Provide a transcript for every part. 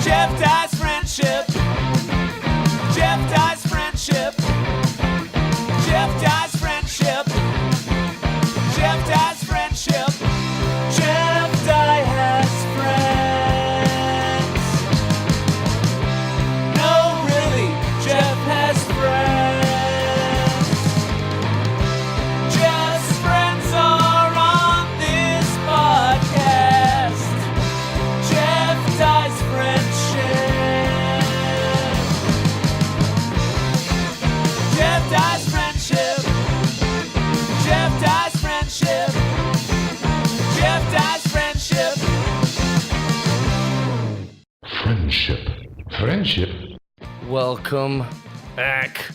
Jeff Dye's friendship. Jeff Dye's friendship. Jeff Dye's friendship. Jeff Dye's friendship. Jeff Dye has friends. No, really, Jeff has friends. Jeff's friends are on this podcast. Jeff Dye's friendship. Jeff Dye's friendship. Jeff Dye's friendship. Jeff Dye's friendship. Friendship. Welcome back.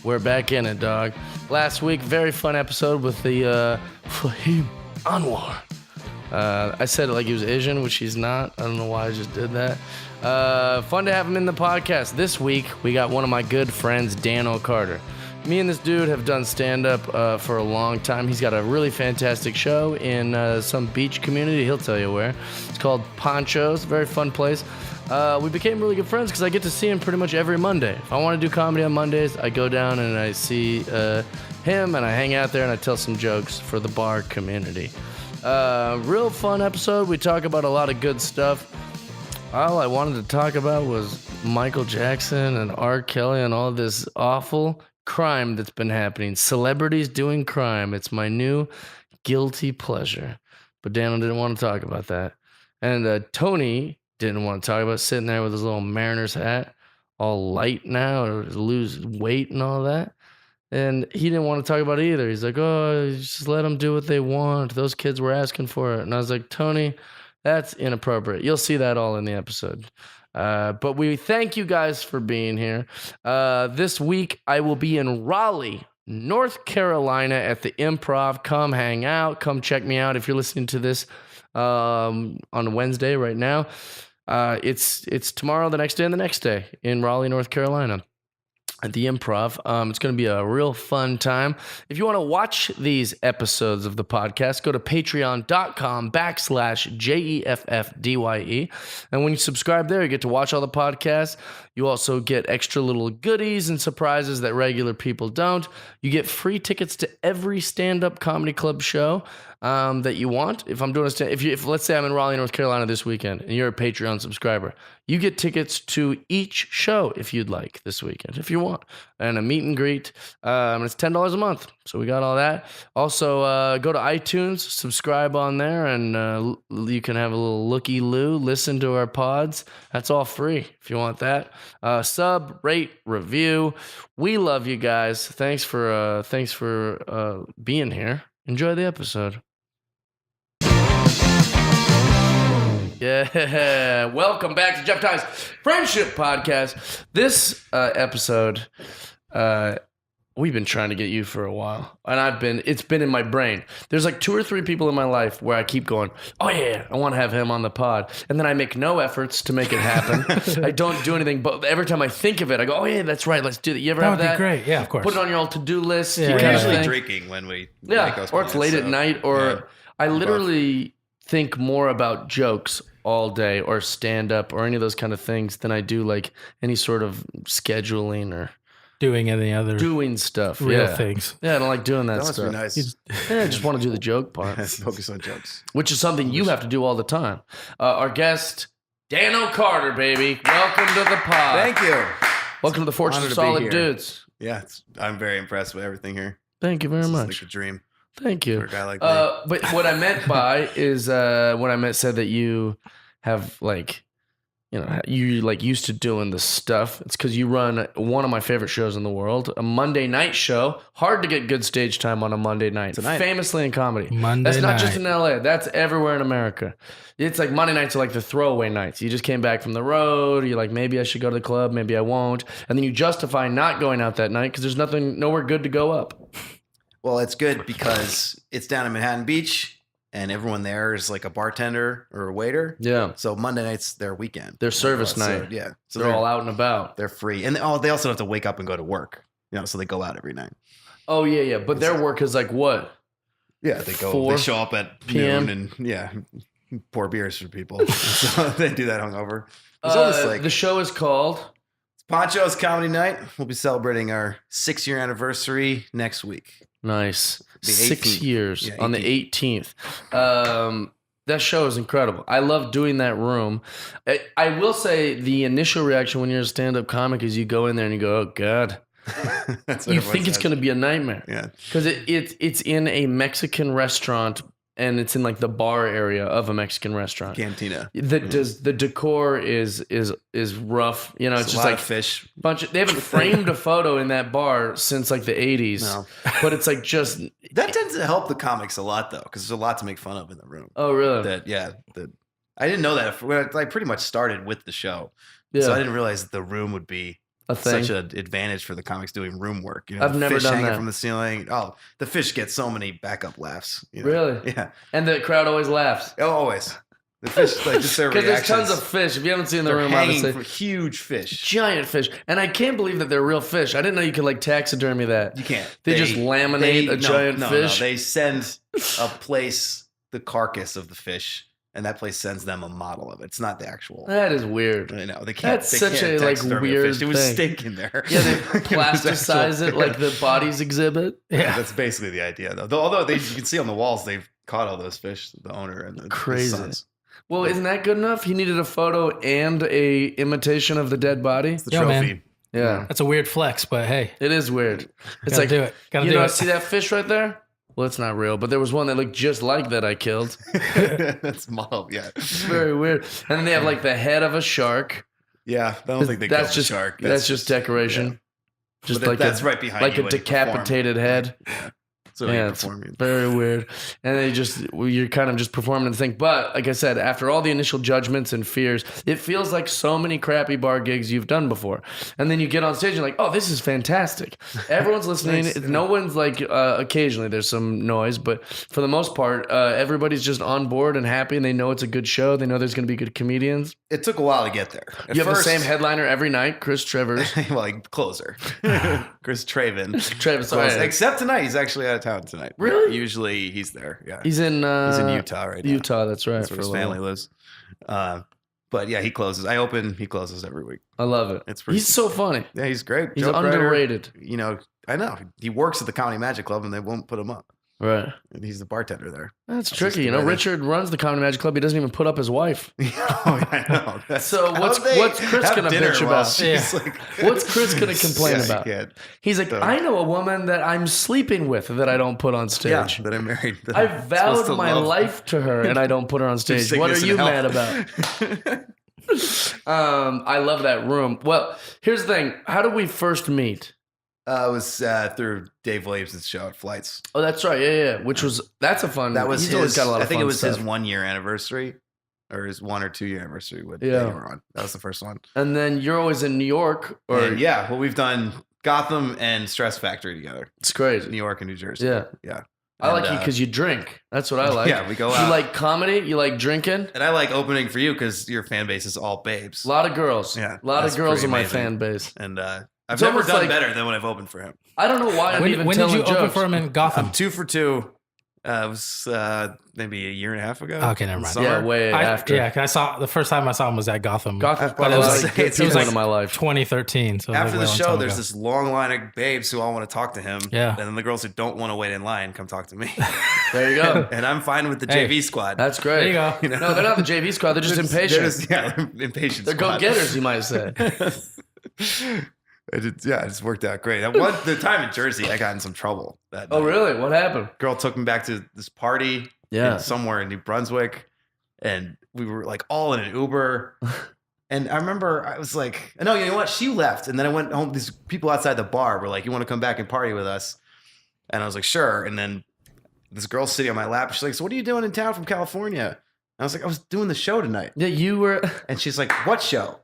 We're back in it, dog. Last week, very fun episode with the Fahim Anwar. I said it like he was Asian, which he's not. I don't know why I just did that. Fun to have him in the podcast. This week, we got one of my good friends, Danno Carter. Me and this dude have done stand-up for a long time. He's got a really fantastic show in some beach community. He'll tell you where. It's called Ponchos. Very fun place. We became really good friends because I get to see him pretty much every Monday. If I want to do comedy on Mondays, I go down and I see him and I hang out there and I tell some jokes for the bar community. Real fun episode. We talk about a lot of good stuff. All I wanted to talk about was Michael Jackson and R. Kelly and all this awful crime that's been happening. Celebrities doing crime. It's my new guilty pleasure. But Danno didn't want to talk about that. And Tony didn't want to talk about sitting there with his little Mariners hat, all light now, or lose weight and all that. And he didn't want to talk about it either. He's like, oh, just let them do what they want. Those kids were asking for it. And I was like, Tony, that's inappropriate. You'll see that all in the episode. But we thank you guys for being here. This week, I will be in Raleigh, North Carolina at the Improv. Come hang out. Come check me out if you're listening to this on Wednesday right now. It's tomorrow, the next day, and the next day in Raleigh, North Carolina at the Improv. It's going to be a real fun time. If you want to watch these episodes of the podcast, go to patreon.com/JEFFDYE. And when you subscribe there, you get to watch all the podcasts. You also get extra little goodies and surprises that regular people don't. You get free tickets to every stand-up comedy club show that you want. If I'm doing if let's say I'm in Raleigh, North Carolina this weekend, and you're a Patreon subscriber, you get tickets to each show if you'd like this weekend, if you want, and a meet and greet. And it's $10 a month, so we got all that. Also, go to iTunes, subscribe on there, and you can have a little looky-loo, listen to our pods. That's all free if you want that. Sub, rate, review. We love you guys. Thanks for being here. Enjoy the episode. Yeah, welcome back to Jeff Dye's Friendship Podcast. This episode, we've been trying to get you for a while, and it's been in my brain. There's like 2 or 3 people in my life where I keep going, oh yeah, I want to have him on the pod, and then I make no efforts to make it happen. I don't do anything, but every time I think of it, I go, oh yeah, that's right, let's do that. You ever have that? That would be great, yeah, of course. Put it on your old to-do list. Yeah, We're you usually drinking when we make those or it's plans, late at night, or I literally think more about jokes all day or stand up or any of those kind of things than I do like any sort of scheduling or doing any other doing stuff. real things. Yeah, I don't like doing that That must stuff. be nice. Yeah, I just want to do the joke part, Focus on jokes. which is something you have to do all the time. Our guest, Danno Carter, baby. Welcome to the pod. Thank you. Welcome to the Fortress Honor of to be Solid here. Dudes. Yeah, I'm very impressed with everything here. Thank you very This is much. like a dream Thank you. for a guy like me. But what I meant by is when I said that you have like, you know, you like used to doing this stuff. It's because you run one of my favorite shows in the world, a Monday night show. Hard to get good stage time on a Monday night. Tonight. Famously in comedy. Monday That's not just night. in LA. That's everywhere in America. It's like Monday nights are like the throwaway nights. You just came back from the road. You're like, maybe I should go to the club. Maybe I won't. And then you justify not going out that night because there's nowhere good to go up. Well, it's good because it's down in Manhattan Beach and everyone there is like a bartender or a waiter. Yeah. So Monday night's their weekend. Their service night. So, yeah. So They're all out and about. They're free. And they also have to wake up and go to work. You know, so they go out every night. Oh, yeah, yeah. But their work is like what? Yeah, they go. 4 They show up at PM? noon and pour beers for people. So they do that hungover. There's always like the show is called. Poncho's Comedy Night. We'll be celebrating our 6-year anniversary next week. Nice. The 6 18th. years Yeah, on the 18th. That show is incredible. I love doing that room. I will say the initial reaction when you're a stand-up comic is you go in there and you go, oh, God. That's what You everyone think it's says. going to be a nightmare. Yeah. Because it's in a Mexican restaurant and it's in like the bar area of a Mexican restaurant. Cantina. The decor is rough. You know, it's It's a just lot like of fish. they haven't framed a photo in that bar since like the 80s. No. But it's like just That tends to help the comics a lot, though, because there's a lot to make fun of in the room. oh really? I didn't know that. I pretty much started with the show. Yeah. So I didn't realize that the room would be A thing. such an advantage for the comics doing room work. You know, I've the never fish done hanging that. from the ceiling. Oh, the fish get so many backup laughs. You know? Really? Yeah. And the crowd always laughs. Oh, always. The fish, like just their Because there's reactions. tons of fish. If you haven't seen the They're room, hanging obviously. from huge fish. Giant fish. And I can't believe that they're real fish. I didn't know you could like taxidermy that. You can't. They just laminate a giant fish? No, they send a place the carcass of the fish, and that place sends them a model of it. It's not the actual. That is weird. I know they can't. That's they such can't a, like, taxidermy weird fish. It was thing. stinking there. Yeah, they It was plasticize it actual- like the bodies exhibit. Yeah. That's basically the idea, though. Although you can see on the walls, they've caught all those fish. The owner and the Crazy. sons. Well, isn't that good enough? He needed a photo and a imitation of the dead body. It's the Yo, man. trophy. Yeah, That's a weird flex, but hey, it is weird. It's gotta like, do it. Gotta you do know, it. see that fish right there? Well, it's not real, but there was one that looked just like that I killed. That's modeled. Yeah, It's very weird. And then they have like the head of a shark. yeah. I don't think they That's killed just the shark. That's just decoration. Just But like that's a, right behind like you a when you perform. decapitated head. So Yeah, you it's perform. very weird. And they you're kind of just performing the thing. But like I said, after all the initial judgments and fears, it feels like so many crappy bar gigs you've done before. And then you get on stage and you're like, oh, this is fantastic. Everyone's listening. Nice. No one's like, occasionally there's some noise, but for the most part, everybody's just on board and happy and they know it's a good show. They know there's going to be good comedians. It took a while to get there. At You have first- the same headliner every night, Chris Trevors. well, like closer, Chris Traven. Travis, sorry. Except tonight, he's actually out of town tonight. Really? Usually he's there. Yeah, He's in Utah right now. Utah, that's right. That's where for his a little family lives. But yeah, he closes. I open, he closes every week. I love it. It's pretty. He's so funny. Yeah, he's great. He's Joke writer. underrated. You know, I know. He works at the Comedy Magic Club, and they won't put him up. Right. And he's the bartender there. That's That's tricky. just You the know, way they- Richard runs the Comedy Magic Club. He doesn't even put up his wife. Oh, yeah, I know. That's So how what's they Chris have gonna dinner bitch while about? she's like- What's Chris gonna complain Yeah, about? he can't. He's like, So- I know a woman that I'm sleeping with that I don't put on Yeah, stage. that I married. that I I'm supposed vowed to my love. life to her and I don't put her on stage. What are sickness and you health. mad about? I love that room. Well, here's the thing. How did we first meet? It was through Dave Williams' show at Flights. Oh, that's right. Yeah. That's a fun. That was he's always his. got a lot of I think fun it was stuff. his 1 year anniversary, or his 1 or 2 year anniversary when Yeah. they were on. That was the first one. And then you're always in New York, or And yeah, well, we've done Gotham and Stress Factory together, it's crazy. New York and New Jersey. Yeah. yeah. I like And, you because you drink. That's what I like. Yeah, we go You out. like comedy. You like drinking. And I like opening for you because your fan base is all babes. A lot of girls. Yeah, A lot of that's girls pretty in my amazing. fan base. And I've It's never almost done like- better than when I've opened for him. I don't know why I'm even When did telling you open jokes. for him in Gotham? I'm 2 for 2. It was maybe a year and a half ago. Okay, never in mind. summer. Yeah, way after. Yeah, 'cause I saw the first time I saw him was at Gotham. Gotham's But probably it was like like- good it was season like of my life. 2013. So it was After like the a long show, time there's ago. this long line of babes who all want to talk to him. Yeah. And then the girls who don't want to wait in line come talk to me. There you go. And I'm fine with the Hey. JV squad. That's great. There you go. You know? No, they're not the JV squad. They're just impatient. They're just, yeah, impatient. They're squad. go-getters, you might say. It just worked out great. The time in Jersey, I got in some trouble. That Oh, night. really? What happened? Girl took me back to this party Yeah. somewhere in New Brunswick, and we were like all in an Uber. And I remember I was like, no, you know what? She left, and then I went home. These people outside the bar were like, "You want to come back and party with us?" And I was like, "Sure." And then this girl sitting on my lap, she's like, "So what are you doing in town from California?" And I was like, "I was doing the show tonight." Yeah, you were. And she's like, "What show?"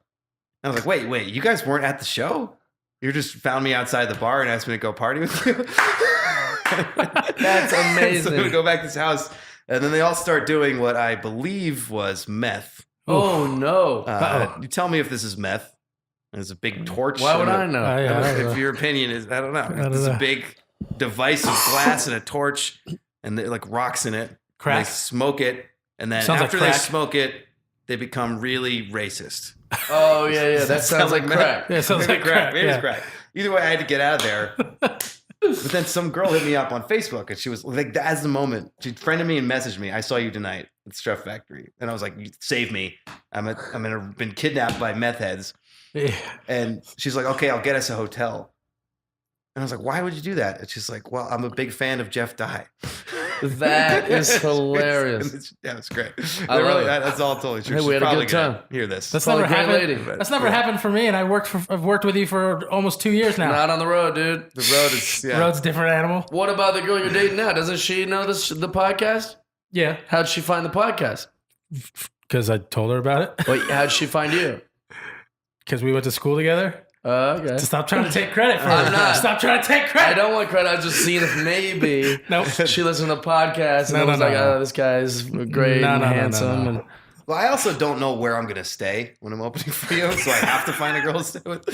And I was like, wait, you guys weren't at the show? You just found me outside the bar and asked me to go party with you? That's amazing. So we go back to this house, and then they all start doing what I believe was meth. Oh, no. Uh-oh. You tell me if this is meth. There's a big torch. Why would and a- I know? Yeah, I don't know. If your opinion is, I don't know. don't There's know. a big device of glass and a torch, and there like rocks in it. Crack. And they smoke it, and then Sounds like after they crack. smoke it, they become really racist. Oh yeah. That sounds like crack. Yeah, sounds Maybe like crack. Maybe it's Yeah. crack. Either way, I had to get out of there. But then some girl hit me up on Facebook, and she was like, "That's the moment." She friended me and messaged me. I saw you tonight at Stuff Factory, and I was like, "You save me! Been kidnapped by meth heads." Yeah. And she's like, "Okay, I'll get us a hotel." And I was like, "Why would you do that?" And she's like, "Well, I'm a big fan of Jeff Dye." That is hilarious. Yeah, it's great. I love it. That's all totally true. Hey, we She's had a probably good gonna time. Hear this? That's Probably never a great happened. lady. That's never happened for me, and I've worked with you for almost 2 years now. Not on the road, dude. The road is Road's a different animal. What about the girl you're dating now? Doesn't she know the podcast? Yeah, How'd she find the podcast? because I told her about it. Wait, how'd she find you? Because we went to school together. Okay. Stop trying to take credit for I'm it. not. Stop trying to take credit. I don't want credit. I was just seeing if maybe Nope. she listened to the podcast and No, I was no, like, no. oh, this guy's great No, and no, no, no, handsome. no. And Well, I also don't know where I'm going to stay when I'm opening for you, so I have to find a girl to stay with.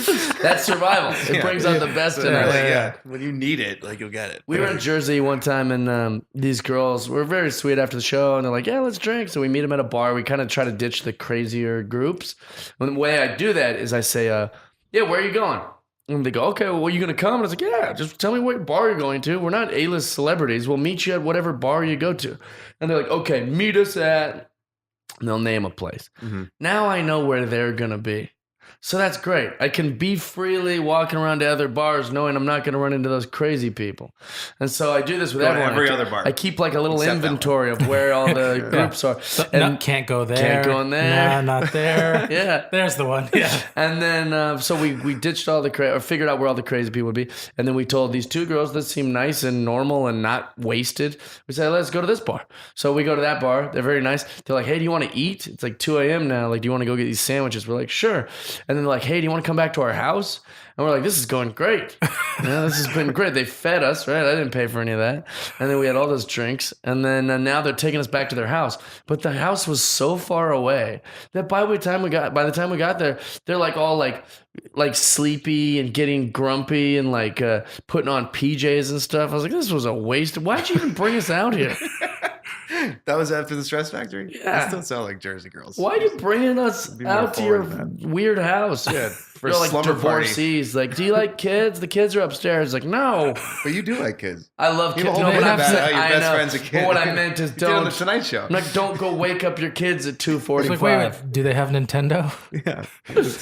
that's survival. It Yeah. brings out the best So in they're us. like, Yeah. when you need it, like you'll get it. We were in Jersey one time, and these girls were very sweet after the show, and they're like, yeah, let's drink. So we meet them at a bar. We kind of try to ditch the crazier groups. And the way I do that is I say, yeah, where are you going? And they go, okay, well, are you going to come? And I was like, yeah, just tell me what bar you're going to. We're not A-list celebrities. We'll meet you at whatever bar you go to. And they're like, okay, meet us at... And they'll name a place. Mhm. Now I know where they're going to be. So that's great. I can be freely walking around to other bars knowing I'm not going to run into those crazy people. And so I do this with Go to everyone. every I other bar. I keep like a little Except that inventory of where all the groups are. No, can't go there. Can't go in there. Nah, not there. Yeah. There's the one. Yeah. And then, so we ditched all the or figured out where all the crazy people would be. And then we told these two girls that seem nice and normal and not wasted. We said, let's go to this bar. So we go to that bar. They're very nice. They're like, hey, do you want to eat? It's like 2 a.m. now. Like, do you want to go get these sandwiches? We're like, sure. And then they're like, hey, do you want to come back to our house? And we're like, this is going great. Yeah, this has been great. They fed us, right? I didn't pay for any of that. And then we had all those drinks. And then now they're taking us back to their house. But the house was so far away that by the time we got there, they're like all like sleepy and getting grumpy and like putting on PJs and stuff. I was like, this was a waste. Why'd you even bring us out here? That was after the Stress Factory? Yeah. That still sound like Jersey girls. Why are you bringing us Be more out to your forward, weird house? Yeah, for They're a like slumber party. divorcees. Like, do you like kids? The kids are upstairs. Like, no. But you do like kids. I love You kids. have a whole bit but about how your I best know. friend's a kid. But what I meant is You did on the don't. Tonight Show. I'm like, don't go wake up your kids at 2:45. It's like, wait, do they have Nintendo? Yeah. Does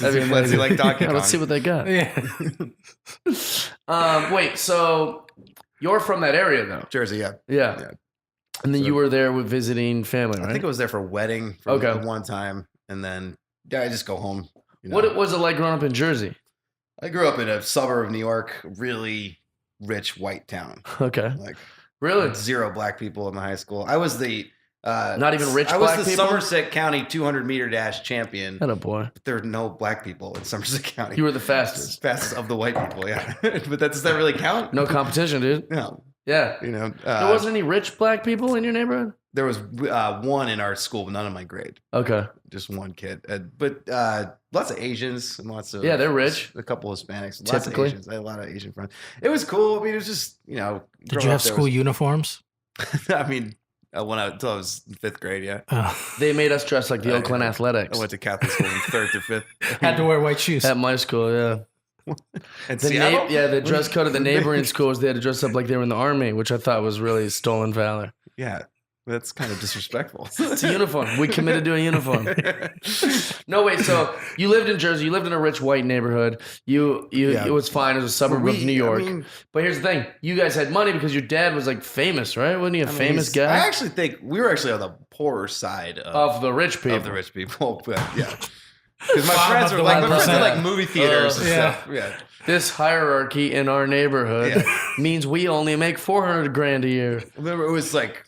he like Donkey Kong? Let's see what they got. Yeah. Wait, so you're from that area though? Jersey, yeah. Yeah. Yeah. And then So- you were there with visiting family, right? I think I was there for a wedding for Okay. the one time. And then, I just go home. You know? What was it like growing up in Jersey? I grew up in a suburb of New York, really rich white town. Okay. Like Really? 0 black people in the high school. I was the Not even rich I was black the people? Somerset County 200 meter dash champion. Atta boy. But there are no black people in Somerset County. You were the fastest. Fastest of the white people, yeah. But does that really count? No competition, dude. No. Yeah. You know, There wasn't any rich black people in your neighborhood? there was one in our school, but none in my grade. Okay. Just one kid. But lots of Asians and lots of... Yeah, they're rich. A couple of Hispanics. Lots Typically. of Asians. I had a lot of Asian friends. It was cool. I mean, it was just, Did growing you up have there school was- uniforms? I mean, until I was in 5th grade, yeah. They made us dress like the Oakland Athletics. I went to Catholic school from 3rd to 5th. Had to wear white shoes. At my school, yeah. And The dress code of the neighboring schools, they had to dress up like they were in the army, which I thought was really stolen valor. Yeah. That's kind of disrespectful. It's a uniform. We committed to a uniform. No, wait. So you lived in Jersey. You lived in a rich white neighborhood. Yeah. It was fine. It was a suburb of New York. I mean, But here's the thing: you guys had money because your dad was like famous, right? Wasn't he a famous I guy? actually think we were actually on the poorer side Of the rich people. of the rich people. But yeah. Because my Five friends of were the like, my friends did 1%. like movie theaters and yeah. stuff. Yeah. This hierarchy in our neighborhood means we only make $400,000 a year. I remember it was like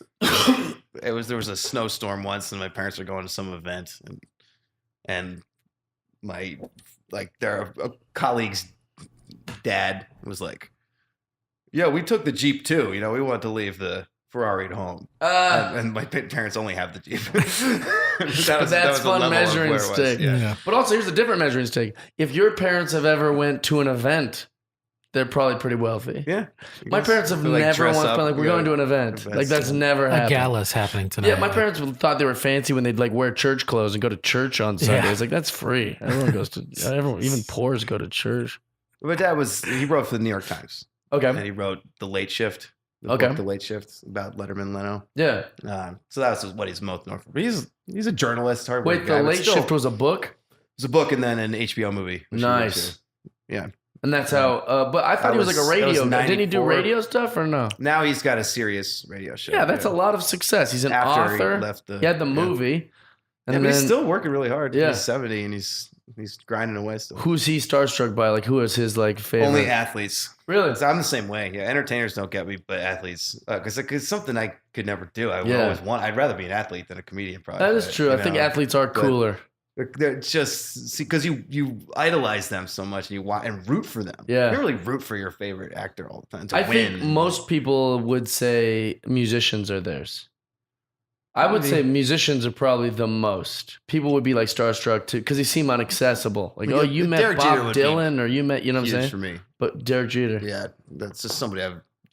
there was a snowstorm once and my parents were going to some event and my their colleague's dad was like, yeah, we took the Jeep too, we wanted to leave the Ferrari at home. And my parents only have the Jeep. But that's fun measuring stick. Yeah. But also, here's a different measuring stick. If your parents have ever went to an event, They're probably pretty wealthy. Yeah. My parents have They, never dress once up been like, and we're go going to an event. events. Like that's never A happened. gala's happening tonight. Yeah, my parents thought they were fancy when they'd like wear church clothes and go to church on Sundays. Yeah. Like that's free. Everyone goes to. Everyone, even poors go to church. My dad he wrote for the New York Times. And Okay. he wrote The Late Shift. Okay. The Late Shift about Letterman, Leno. Yeah. So that's what he's most known for. He's a journalist. Hard Wait, The Late Shift was a book. It was a book and then an HBO movie. which he went Nice. to. Yeah. And that's how. But I thought he was like a that radio. was Didn't he do 94. radio stuff or no? Now he's got a serious radio show. Yeah, that's a lot of success. He's an After author. he left He had the movie. And but then he's still working really hard. Yeah. He's 70 and he's grinding away still. who's he starstruck by? Like who is his like favorite? Only athletes. Really? 'Cause I'm the same way. Yeah, entertainers don't get me, but athletes, because it's something I could never do. I would Yeah. always want. I'd rather be an athlete than a comedian. Probably. That is but, true. I think athletes are cooler. They're just because you idolize them so much and you want and root for them. Yeah. You don't really root for your favorite actor all the time to I win. think most people would say musicians are theirs. I would say musicians are probably the most. People would be like starstruck too because they seem inaccessible. Like, Well, oh, you met Derek Jeter Bob would be Dylan, or you met, you know what I'm huge saying? for me. But Derek Jeter. Yeah, that's just somebody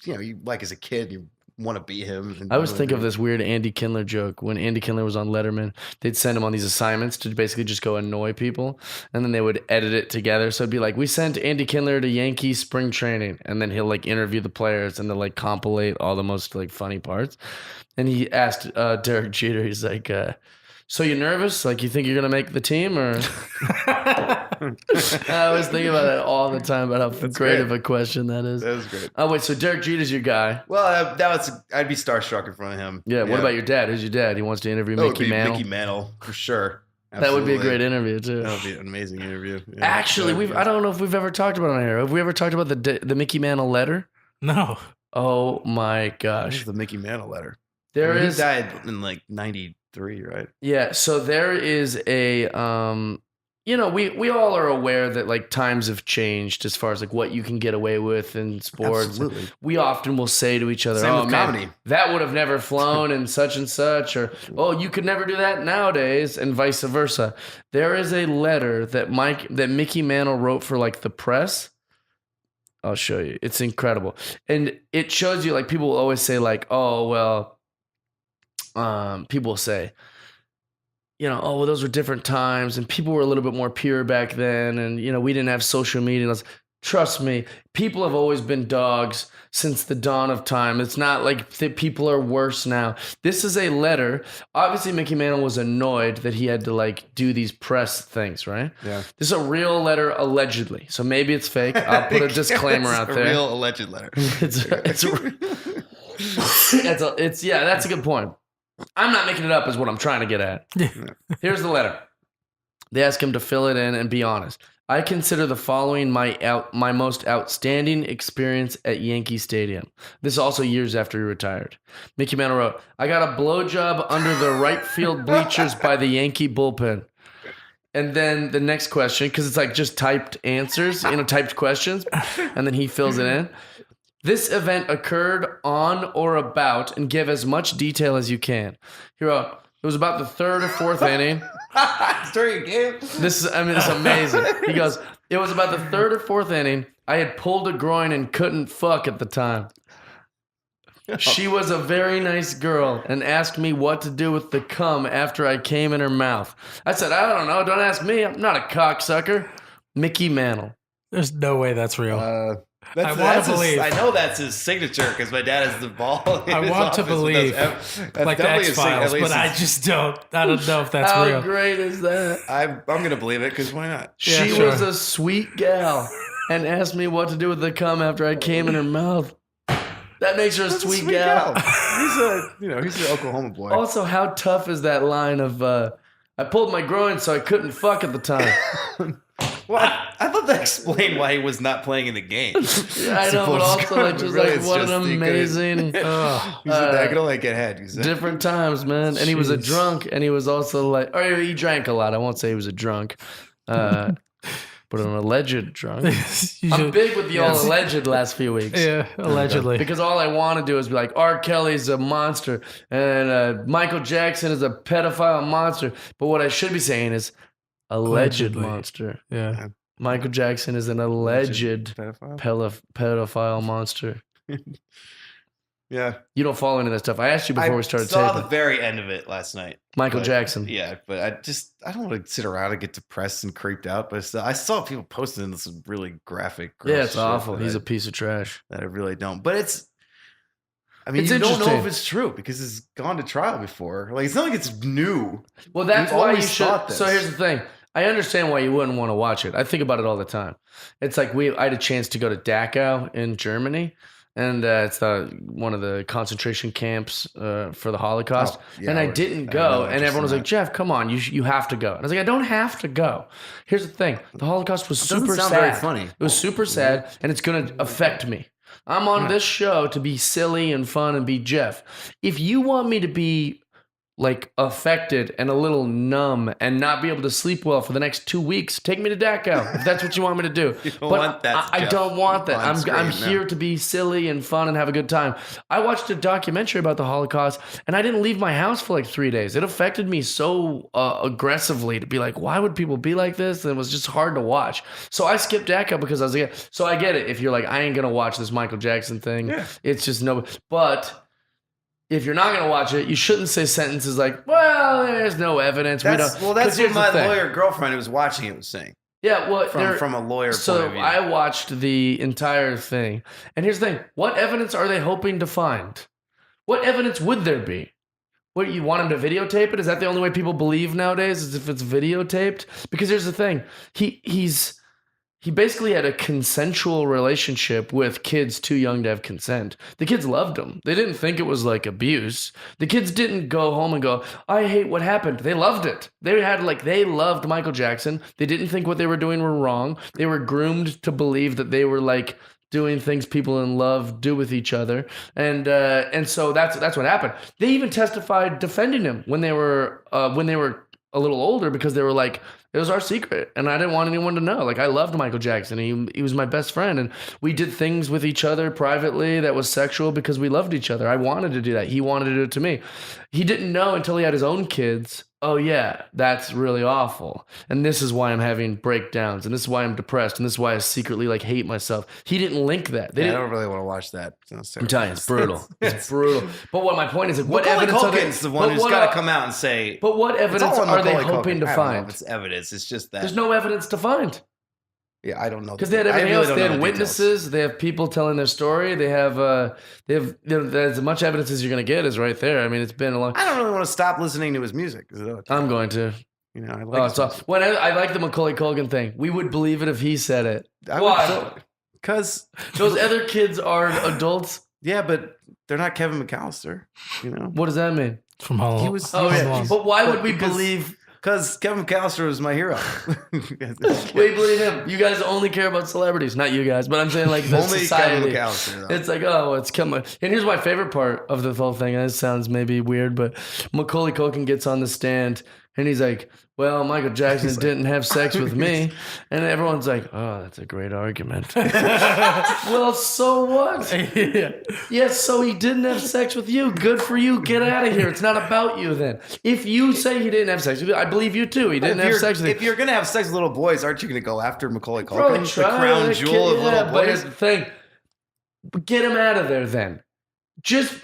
you like as a kid. You want to be him. and I always do think it. of this weird Andy Kindler joke. When Andy Kindler was on Letterman, they'd send him on these assignments to basically just go annoy people, and then they would edit it together. So it'd be like, we sent Andy Kindler to Yankee spring training, and then he'll like interview the players and they'll like compilate all the most like funny parts. And he asked Derek Jeter, he's like, so you nervous? Like you think you're gonna make the team, or? I always think about that all the time about how great great. of a question that is. That was great. Oh wait, so Derek Jeter's your guy. Well, I'd be starstruck in front of him. Yeah. What about your dad? Who's your dad? He wants to interview That would Mickey be Mantle. Mickey Mantle for sure. That would be a Absolutely. great interview too. That would be an amazing interview. Yeah. Actually, I don't know if we've ever talked about it on here. Have we ever talked about the Mickey Mantle letter? No. Oh my This gosh. is the Mickey Mantle letter. There He is died in like 93, right? Yeah, so there is a we all are aware that like times have changed as far as like what you can get away with in sports. Absolutely. We often will say to each other, Same "Oh with man, comedy. that would have never flown and such," or "Oh, you could never do that nowadays," and vice versa. There is a letter that Mickey Mantle wrote for like the press. I'll show you. It's incredible. And it shows you like people will always say like, "Oh, well, people will say, oh, well, those were different times and people were a little bit more pure back then. And, we didn't have social media. Trust me, people have always been dogs since the dawn of time. It's not like people are worse now. This is a letter. Obviously, Mickey Mantle was annoyed that he had to like do these press things, right? Yeah. This is a real letter, allegedly. So maybe it's fake. I'll put a disclaimer out there. A real alleged letter. That's a good point. I'm not making it up is what I'm trying to get at. Here's the letter. They ask him to fill it in and be honest. I consider the following my most outstanding experience at Yankee Stadium. This is also years after he retired. Mickey Mantle wrote, I got a blowjob under the right field bleachers by the Yankee bullpen. And then the next question, because it's like just typed answers, typed questions, and then he fills it in. This event occurred on or about, and give as much detail as you can. He wrote, it was about the third or fourth inning. During a game? It's amazing. He goes, it was about the third or fourth inning. I had pulled a groin and couldn't fuck at the time. She was a very nice girl and asked me what to do with the cum after I came in her mouth. I said, I don't know. Don't ask me. I'm not a cocksucker. Mickey Mantle. There's no way that's real. I want to believe. I know that's his signature because my dad has the ball. I want to believe, like the X-Files, but I just don't. I don't know if that's How real. great is that? I'm gonna believe it because why not? She Yeah, sure. was a sweet gal and asked me what to do with the cum after I came in her mouth. That makes her a That's sweet gal. He's an Oklahoma boy. Also, how tough is that line of, I pulled my groin so I couldn't fuck at the time. Well, I thought that explained why he was not playing in the game. Yeah, I know, but also like just Really, like it's what just an he couldn't- amazing He said, I could only get head. He said. different times, man. And he was a Jeez. drunk, and he was also like, or he drank a lot. I won't say he was a drunk, but an alleged drunk. I'm big with the all alleged last few weeks. Yeah, allegedly. Because all I want to do is be like, R. Kelly's a monster and Michael Jackson is a pedophile monster. But what I should be saying is alleged Allegedly. monster. Yeah. Michael Jackson is an alleged pedophile. pedophile monster. Yeah. You don't follow any of that stuff. I asked you before we started taping. I saw taping. the very end of it last night. Michael Jackson. Yeah, but I don't want to sit around and get depressed and creeped out. But I saw people posting this really graphic. Yeah, it's awful. He's a piece of trash. That I really don't. But it's you don't know if it's true because it's gone to trial before. Like, it's not like it's new. Well, that's why you should. So here's the thing. I understand why you wouldn't want to watch it. I think about it all the time. It's like I had a chance to go to Dachau in Germany. And it's one of the concentration camps for the Holocaust. And I didn't go. And everyone was like, Jeff, come on, you have to go. And I was like, I don't have to go. Here's the thing. The Holocaust was super sad. Very funny. It was super sad, and it's going to affect me. I'm on this show to be silly and fun and be Jeff. If you want me to be like affected and a little numb and not be able to sleep well for the next 2 weeks, take me to Dachau if that's what you want me to do. I don't want that. I'm here to be silly and fun and have a good time. I watched a documentary about the Holocaust and I didn't leave my house for like 3 days. It affected me so aggressively to be like, why would people be like this? And it was just hard to watch. So I skipped Dachau because I was like, so I get it. If you're like, I ain't going to watch this Michael Jackson thing. Yeah. It's just no, but if you're not going to watch it, you shouldn't say sentences like, well, there's no evidence. That's what my lawyer girlfriend who was watching it was saying. Yeah, well, from a lawyer point of view. I watched the entire thing. And here's the thing. What evidence are they hoping to find? What evidence would there be? What, you want him to videotape it? Is that the only way people believe nowadays, is if it's videotaped? Because here's the thing. He basically had a consensual relationship with kids too young to have consent. The kids loved him. They didn't think it was like abuse. The kids didn't go home and go, I hate what happened. They loved it. They loved Michael Jackson. They didn't think what they were doing were wrong. They were groomed to believe that they were like doing things people in love do with each other. And so that's what happened. They even testified defending him when they were a little older, because they were like, it was our secret, and I didn't want anyone to know. Like, I loved Michael Jackson. He was my best friend, and we did things with each other privately that was sexual because we loved each other. I wanted to do that. He wanted to do it to me. He didn't know until he had his own kids. Oh, yeah, that's really awful. And this is why I'm having breakdowns, and this is why I'm depressed, and this is why I secretly like hate myself. He didn't link that. I don't really want to watch that. I'm telling you, it's brutal. It's brutal. But what my point is, like, what evidence are they? The one who's got to come out and say. But what evidence are they hoping to find? It's evidence. It's just that there's no evidence to find. Yeah, I don't know. Because they had everything else. They had witnesses. They have people telling their story. They have as much evidence as you're going to get is right there. I mean, it's been a long. I don't really want to stop listening to his music. I'm going to. You know, I like. I like the Macaulay Culkin thing. We would believe it if he said it. Why? Because those other kids are adults. Yeah, but they're not Kevin McAllister. You know what does that mean? From Home. He was. But why would we believe? Because Kevin McAllister was my hero. We believe him. You guys only care about celebrities. Not you guys, but I'm saying like the only society. Kevin McAllister, though. It's like, oh, it's coming. And here's my favorite part of the whole thing. This sounds maybe weird, but Macaulay Culkin gets on the stand and he's like, well, Michael Jackson didn't have sex with me. And everyone's like, oh, that's a great argument. Well, so what? Yes, so he didn't have sex with you. Good for you. Get out of here. It's not about you then. If you say he didn't have sex with you, I believe you too. He didn't have sex with you. If you're going to have sex with little boys, aren't you going to go after Macaulay Culkin? The crown jewel of little boys? But here's the thing. Get him out of there then.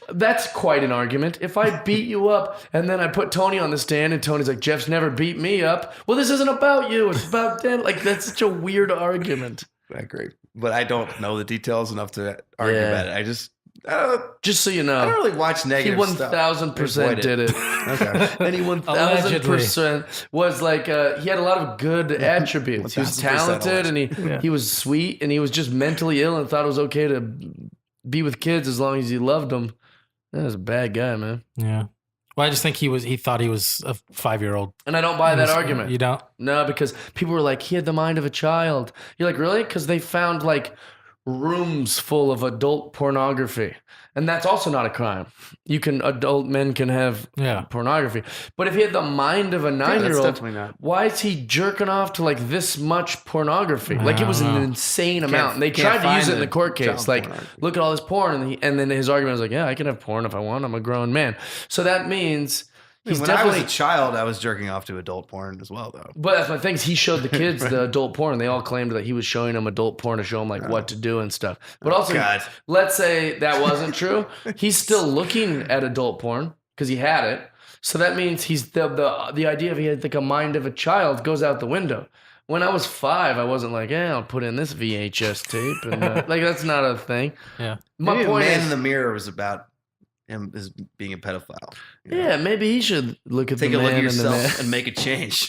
That's quite an argument. If I beat you up and then I put Tony on the stand and Tony's like, Jeff's never beat me up. Well, this isn't about you. It's about Dan. Like, that's such a weird argument. I agree. But I don't know the details enough to argue about it. Just so you know, I don't really watch negative stuff. He 1,000% did it. Okay. And he 1,000% was like, he had a lot of good attributes. He was talented and he was sweet and he was just mentally ill and thought it was okay to be with kids as long as he loved them. That was a bad guy, man. Yeah. Well, I just think he thought he was a 5-year-old. And I don't buy that argument. You don't? No, because people were like, he had the mind of a child. You're like, really? Because they found like rooms full of adult pornography. And that's also not a crime. Adult men can have pornography. But if he had the mind of a 9-year-old, why is he jerking off to like this much pornography? Like, it was an insane amount. And they tried to use it in the court case. Like, look at all this porn. And then his argument was like, yeah, I can have porn if I want. I'm a grown man. So that means He's when I was a child, I was jerking off to adult porn as well, though. But that's my thing. He showed the kids the adult porn. They all claimed that he was showing them adult porn to show them like what to do and stuff. But also, let's say that wasn't true. He's still looking at adult porn because he had it. So that means he's the idea of he had like a mind of a child goes out the window. When I was 5, I wasn't like, I'll put in this VHS tape. And like, that's not a thing. Yeah. My point is, Man in the Mirror was about him as being a pedophile. Yeah, maybe he should look at Take the a look man at yourself and make a change.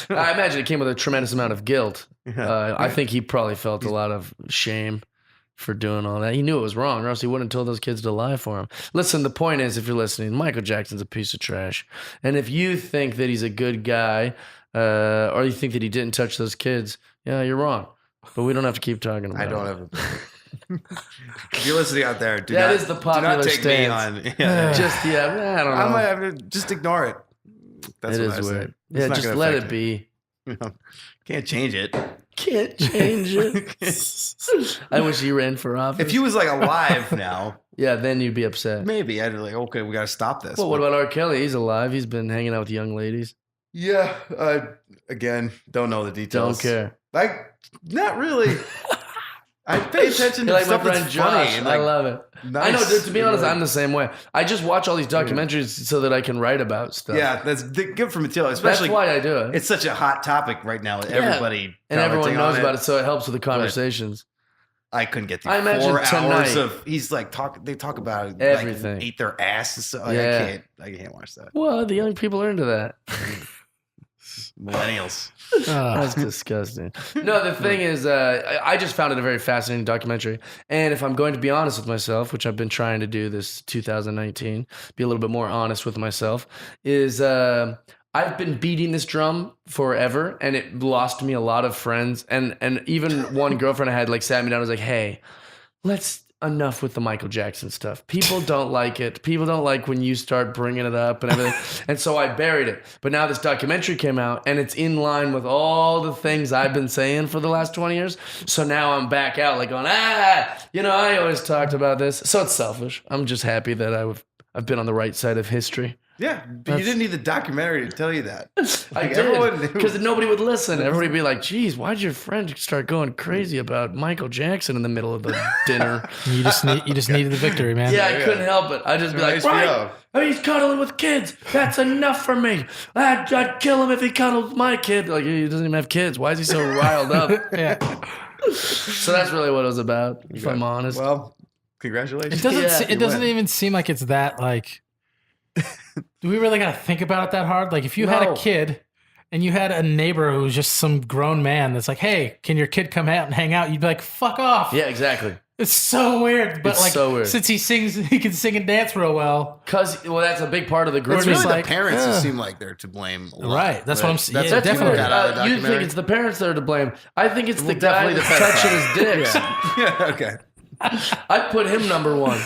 I imagine it came with a tremendous amount of guilt. I think he probably felt a lot of shame for doing all that. He knew it was wrong, or else he wouldn't have told those kids to lie for him. Listen, the point is, if you're listening, Michael Jackson's a piece of trash. And if you think that he's a good guy, or you think that he didn't touch those kids, yeah, you're wrong. But we don't have to keep talking about it. I don't ever. If you're listening out there, that is the popular do not take stance. me on. Just, I don't know. I might have to just ignore it. That's it what is I weird. say. Yeah, just let it be. Can't change it. Can't change it. I wish he ran for office. If he was like alive now, yeah, then you'd be upset. Maybe I'd be like, okay, we got to stop this. Well, what about R. Kelly? He's alive. He's been hanging out with young ladies. Yeah. Again, don't know the details. Don't care. Like, not really. I pay attention to like stuff my friend that's Josh. funny. And I love it. Nice. I know, dude, to be honest, I'm the same way. I just watch all these documentaries so that I can write about stuff. Yeah, that's good for material. Especially, that's why I do it. It's such a hot topic right now. Everybody and everyone knows about it, so it helps with the conversations. I couldn't get through I imagine 4 hours tonight, of he's like they talk about everything. Like, ate their ass and stuff. Like, I can't watch that. Well, the young people are into that. Millennials. That's disgusting. No, the thing is, I just found it a very fascinating documentary. And if I'm going to be honest with myself, which I've been trying to do this 2019, be a little bit more honest with myself, is I've been beating this drum forever, and it lost me a lot of friends. And even one girlfriend I had like sat me down and was like, hey, enough with the Michael Jackson stuff. People don't like it. People don't like when you start bringing it up and everything. And so I buried it. But now this documentary came out and it's in line with all the things I've been saying for the last 20 years. So now I'm back out like going, I always talked about this. So it's selfish. I'm just happy that I've been on the right side of history. Yeah, but you didn't need the documentary to tell you that. I did, because nobody would listen. Everybody would be like, geez, why'd your friend start going crazy about Michael Jackson in the middle of the dinner? You just needed the victory, man. Yeah, I couldn't help it. I'd just be like, right, he's cuddling with kids. That's enough for me. I'd kill him if he cuddled my kid. Like, he doesn't even have kids. Why is he so riled up? Yeah. So that's really what it was about, if I'm honest. Well, congratulations. It doesn't even seem like it's that, like... Do we really got to think about it that hard? Like, if you had a kid and you had a neighbor who was just some grown man that's like, hey, can your kid come out and hang out? You'd be like, fuck off. Yeah, exactly. It's so weird. But it's so weird. Since he can sing and dance real well. Well, that's a big part of the group. It's really the parents who seem like they're to blame. Right. That's what I'm saying. That's definitely. You think it's the parents that are to blame. I think it's the guy that's touching his dick. Yeah, okay. I'd put him number 1.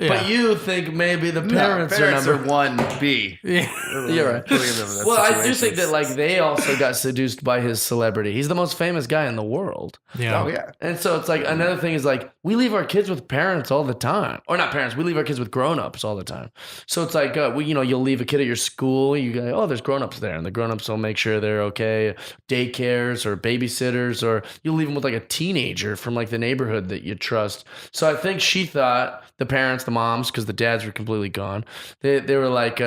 Yeah. But you think maybe the parents are number 1B. Yeah, you're right. Well, I do think that like they also got seduced by his celebrity. He's the most famous guy in the world. Yeah. Oh yeah. And so it's like another thing is like we leave our kids with parents all the time, or not parents. We leave our kids with grown-ups all the time. So it's like you'll leave a kid at your school. You go, there's grown-ups there, and the grown-ups will make sure they're okay. Daycares or babysitters, or you'll leave them with like a teenager from like the neighborhood that you trust. So I think she thought the parents, the moms, because the dads were completely gone. They were like,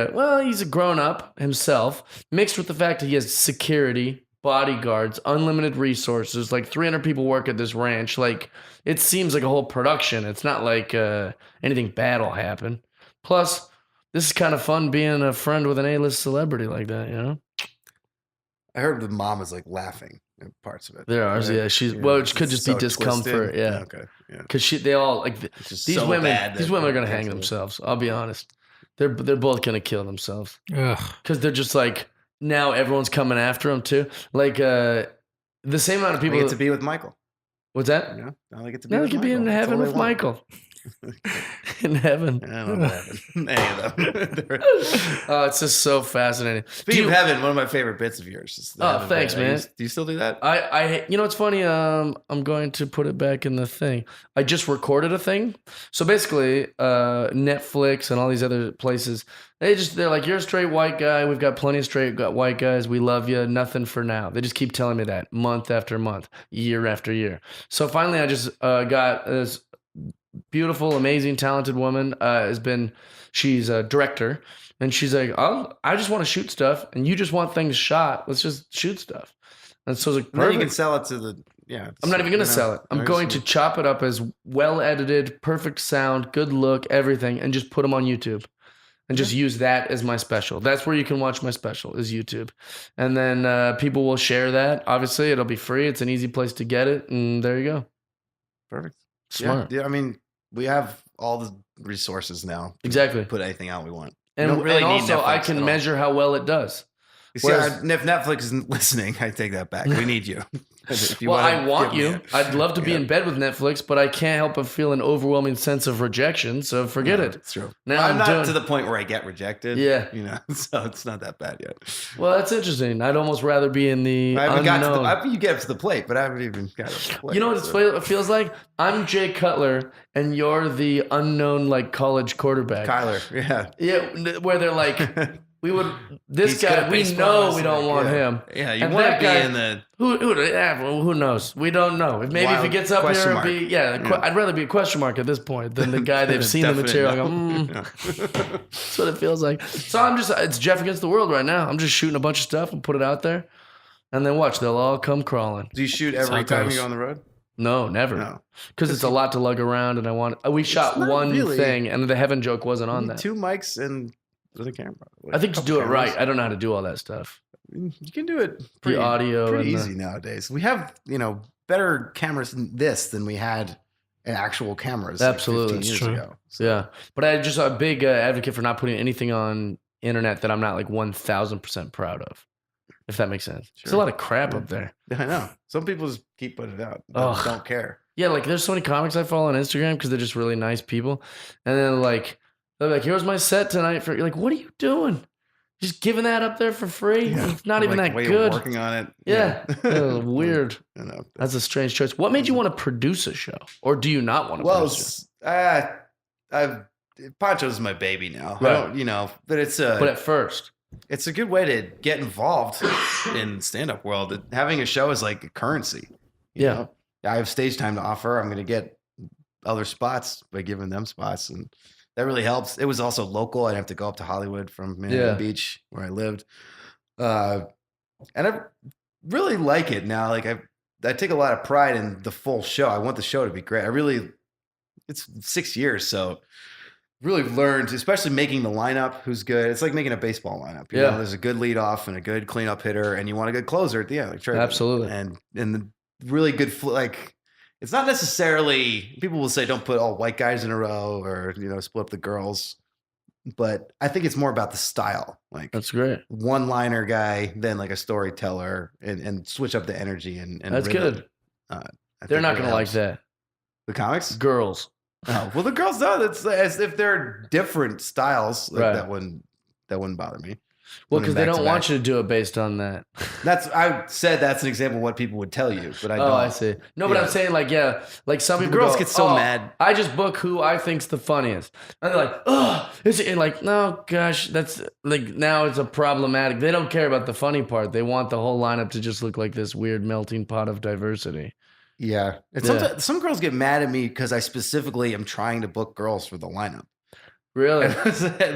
he's a grown-up himself, mixed with the fact that he has security, bodyguards, unlimited resources, like 300 people work at this ranch. Like, it seems like a whole production. It's not like anything bad will happen. Plus, this is kind of fun being a friend with an A-list celebrity like that, you know? I heard the mom is like laughing at parts of it. There are, right? Yeah. It could just be discomfort. Twisted. Yeah. Okay. Yeah. Because they all like these women. These women are gonna hang themselves. I'll be honest. They're both gonna kill themselves. Because they're just like now everyone's coming after them too. Like the same amount of people get to be with Michael. What's that? Yeah. Now they get to be. Now they could be in heaven with Michael. in heaven. I don't have any of them. Oh, it's just so fascinating. Speaking of heaven, one of my favorite bits of yours is the heaven thanks, bit. man. Do you still do that? You know, it's funny. I'm going to put it back in the thing. I just recorded a thing. So basically, Netflix and all these other places, they're like, you're a straight white guy. We've got plenty of straight white guys. We love you. Nothing for now. They just keep telling me that month after month, year after year. So finally, I just got this beautiful, amazing, talented woman. She's a director. And she's like, I just want to shoot stuff, and you just want things shot. Let's just shoot stuff. And so I was like, then you can sell it to the I'm not even going to sell it. I'm going to chop it up as well edited, perfect sound, good look, everything, and just put them on YouTube, and just use that as my special. That's where you can watch my special is YouTube, and then people will share that. Obviously, it'll be free. It's an easy place to get it, and there you go. Perfect. Smart. Yeah. I mean, we have all the resources now. Exactly. Put anything out we want. And, really and need also, Netflix I can at all. measure how well it does. You see, Whereas- if Netflix isn't listening, I take that back. We need you. If you Well, wanna I want give me you. it. I'd love to be Yeah. in bed with Netflix, but I can't help but feel an overwhelming sense of rejection. So forget No, it. It's true. Now I'm I'm not doing- to the point where I get rejected. Yeah. So it's not that bad yet. Well, that's interesting. I'd almost rather be in the I haven't got to unknown. you get up to the plate, but I haven't even got to the plate. You know what so. it feels like? I'm Jay Cutler, and you're the unknown like college quarterback. Kyler, yeah. Yeah, where they're like, this He's good guy, at we baseball, know we don't want yeah. him. Yeah, you And want to that be guy- in the Who knows? We don't know. Maybe if he Wild gets up question here, mark. I'd rather be a question mark at this point than the guy they've seen the Definite material. no. I go, that's what it feels like. So it's Jeff against the world right now. I'm just shooting a bunch of stuff and put it out there, and then watch, they'll all come crawling. Do you shoot how every it time goes. you go on the road? No, never. No. Because it's a lot to lug around, and we shot not one really. thing, and the heaven joke wasn't on that. 2 mics and with a camera. I think to do it right, I don't know how to do all that stuff. You can do it pretty, audio pretty and the- easy nowadays. We have, better cameras than this than we had actual cameras Absolutely. like 15 years True. ago. Yeah, but I'm just a big advocate for not putting anything on internet that I'm not like 1,000% proud of. If that makes sense. There's a Sure. lot of crap up there. I know. Some people just keep putting it out. Ugh. Don't care. Yeah, like there's so many comics I follow on Instagram because they're just really nice people, and then they're like, "Here's my set tonight." You're like, "What are you doing? Just giving that up there for free? It's not even that Way good." You're working on it. Yeah, weird. I know. That's a strange choice. What made you want to produce a show, or do you not want to Well, produce a show? Poncho's my baby now. Right. I don't, but it's But at first, it's a good way to get involved in stand-up world. Having a show is like a currency. you Yeah. know? I have stage time to offer. I'm going to get other spots by giving them spots, and that really helps. It was also local. I'd have to go up to Hollywood from Manhattan Yeah. Beach, where I lived, and I really like it now. Like I take a lot of pride in the full show. I want the show to be great. It's 6 years, so really learned, especially making the lineup who's good. It's like making a baseball lineup. You Yeah. know, there's a good leadoff and a good cleanup hitter, and you want a good closer at the end. Like Trey did. Absolutely. And the really good it's not necessarily, people will say don't put all white guys in a row or split up the girls, but I think it's more about the style. Like that's great. one-liner guy, then like a storyteller, and switch up the energy and That's rhythm. good. I They're think not it going to like helps. that. The comics? Girls. Oh, well, the girls know that's as if they're different styles. Like Right. that wouldn't bother me. Well, Putting because they back don't to want back. you to do it based on that. I said that's an example of what people would tell you, but I don't. Oh, I see. No, but Yeah. I'm saying like some The people girls go, get so "Oh, mad." I just book who I think's the funniest, and they're like, "Oh, is it?" And like, no, gosh, that's like now it's a problematic. They don't care about the funny part. They want the whole lineup to just look like this weird melting pot of diversity. Yeah. And Yeah. sometimes some girls get mad at me because I specifically am trying to book girls for the lineup. Really?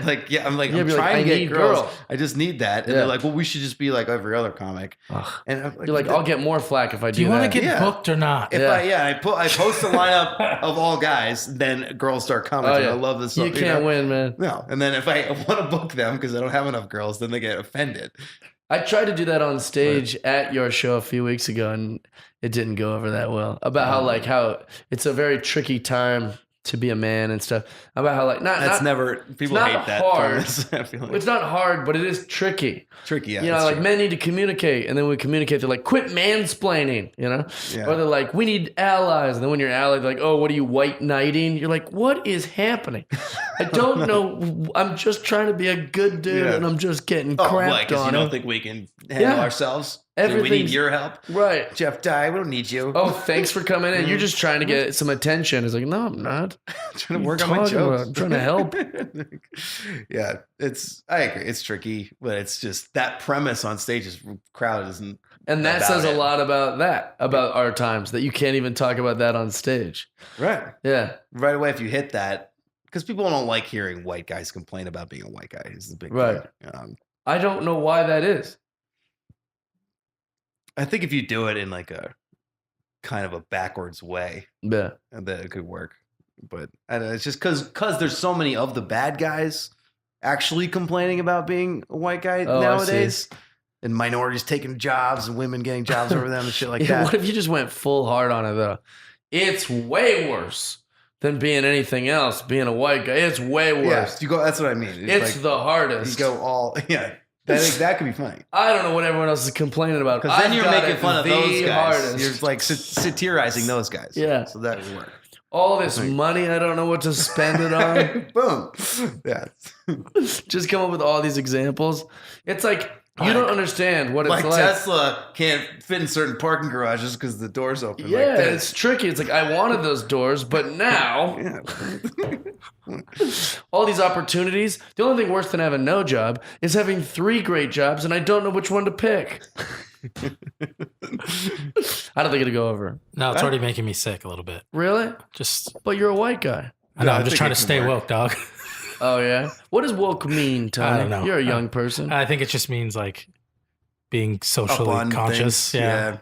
Like, yeah, I'm like, Yeah, I'm be like, trying I to get need girls. girls. I just need that. And Yeah. they're like, well, we should just be like every other comic. Ugh. And I'm You're like, I'll get more flack if I do, Do you want that. to get Yeah. booked or not? if Yeah. I post a lineup of all guys, then girls start commenting. Oh, yeah. I love this. You can't win, man. No. And then if I want to book them because I don't have enough girls, then they get offended. I tried to do that on stage at your show a few weeks ago, and it didn't go over that well. About how it's a very tricky time to be a man and stuff. About how like That's never people not hate that hard. premise. I feel like. It's not hard, but it is tricky. Tricky, yeah. You know, that's like true. men need to communicate, and then when we communicate, they're like, "Quit mansplaining," you know, Yeah. or they're like, "We need allies," and then when you're allied, they're like, "Oh, what are you white knighting?" You're like, "What is happening?" I don't know. I'm just trying to be a good dude, Yeah. and I'm just getting Oh, crapped like, 'cause you on. don't think we can handle Yeah. ourselves? Do we need Everything's- your help? Right. Jeff Dye, we don't need you. Oh, thanks for coming in. You're just trying to get some attention. It's like, no, I'm not. trying to What work are on you my talking jokes. about? I'm trying to help. Yeah, I agree. It's tricky, but it's just that premise on stage is crowded isn't. And that about says a it. lot about our times, that you can't even talk about that on stage. Right. Yeah. Right away, if you hit that, because people don't like hearing white guys complain about being a white guy. Is the big Right. thing. I don't know why that is. I think if you do it in like a kind of a backwards way, Yeah. that it could work. But I don't know, it's just because there's so many of the bad guys actually complaining about being a white guy Oh, I nowadays, and minorities taking jobs and women getting jobs over them and shit like Yeah, that. what if you just went full hard on it though? It's way worse than being anything else. Being a white guy, it's way Yeah, worse. you go. That's what I mean. It's like, the you hardest. go all. Yeah, that could be funny. I don't know what everyone else is complaining about. Because then I've you're got making it fun of the those guys. hardest. You're like satirizing those guys. Yeah. So that would work. All this money, I don't know what to spend it on. Boom. Yeah. Just come up with all these examples. It's like you don't understand what it's Like like. Tesla can't fit in certain parking garages because the doors open. Yeah, like it's tricky. It's like I wanted those doors, but now Yeah. all these opportunities. The only thing worse than having no job is having 3 great jobs, and I don't know which one to pick. I don't think it'll go over. No, it's already making me sick a little bit. Really? Just, But you're a white guy. I know, I I'm just think trying it to can stay work. woke, dog. Oh yeah. What does woke mean, Tony? I don't know. You're a young person. I think it just means like being Up socially on conscious. things, Yeah.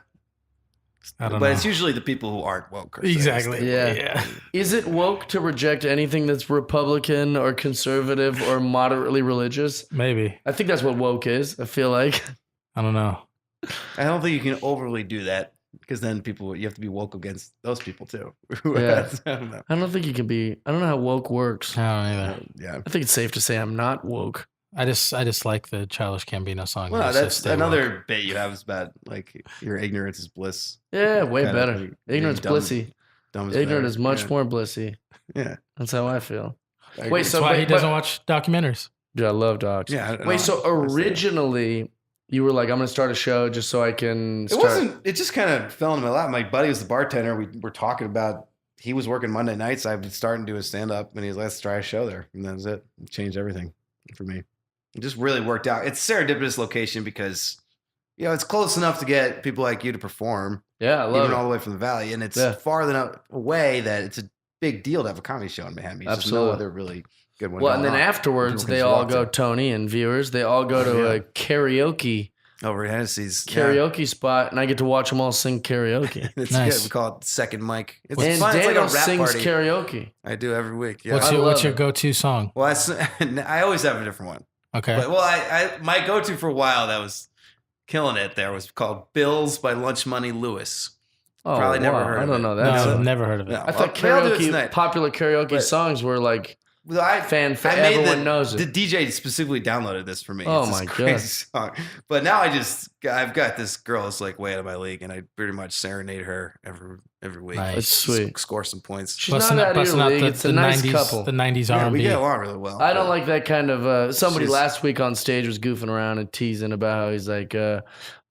I don't But know. it's usually the people who aren't woke. are Exactly. Yeah. Is it woke to reject anything that's Republican or conservative or moderately religious? Maybe. I think that's what woke is. I feel like. I don't know. I don't think you can overly do that because then you have to be woke against those people too. Yeah. I don't know. I don't think you can be. I don't know how woke works. I don't either. Yeah. I think it's safe to say I'm not woke. I just like the Childish Gambino song. Well, that says that's stay woke. another bit you have is about like your ignorance is bliss. Yeah, way Kinda better. being Ignorance dumb- blissy. Dumb is Ignorant better. is much Yeah. more blissy. Yeah. That's how I feel. I Wait, agree. so That's why he but- doesn't watch documentaries. Dude, I love dogs. Yeah. I don't Wait, know. so originally you were like, I'm going to start a show just so I can It start. wasn't. It just kind of fell into my lap. My buddy was the bartender. We were talking about. He was working Monday nights. I was starting to do a stand up, and he was like, "Let's try a show there." And that was it. It changed everything for me. It just really worked out. It's a serendipitous location because it's close enough to get people like you to perform, Yeah, I love even it. all the way from the valley, and it's Yeah. far enough away that it's a big deal to have a comedy show in Miami. There's just no Absolutely. other really good one. Well, and going then on. afterwards, People can they just all walk go, there. Tony and viewers, they all go to Yeah. a karaoke over at Hennessy's. karaoke spot, and I get to watch them all sing karaoke. It's Nice. good. We call it second mic. It's And fun. It's like a Danno rap sings party. karaoke. I do every week. Yeah. What's I your love it. go-to song? Well, I always have a different one. Okay. But, I my go-to for a while that was killing it there was called Bills by Lunch Money Lewis. Oh, Probably never wow. heard I of don't it. know no, that. I've song. never heard of it. No. I thought Well, they'll do it karaoke, tonight. popular karaoke But- songs were like Well, I made everyone knows it. The DJ specifically downloaded this for me. Oh It's this my God. crazy song. But now I've got this girl that's like way out of my league, and I pretty much serenade her every week. Nice. That's sweet. Score some points. She's not out of your league. It's a nice couple. The 90s Yeah, R&B. we get along really well. I don't like that kind of. Somebody She's- last week on stage was goofing around and teasing about how he's like,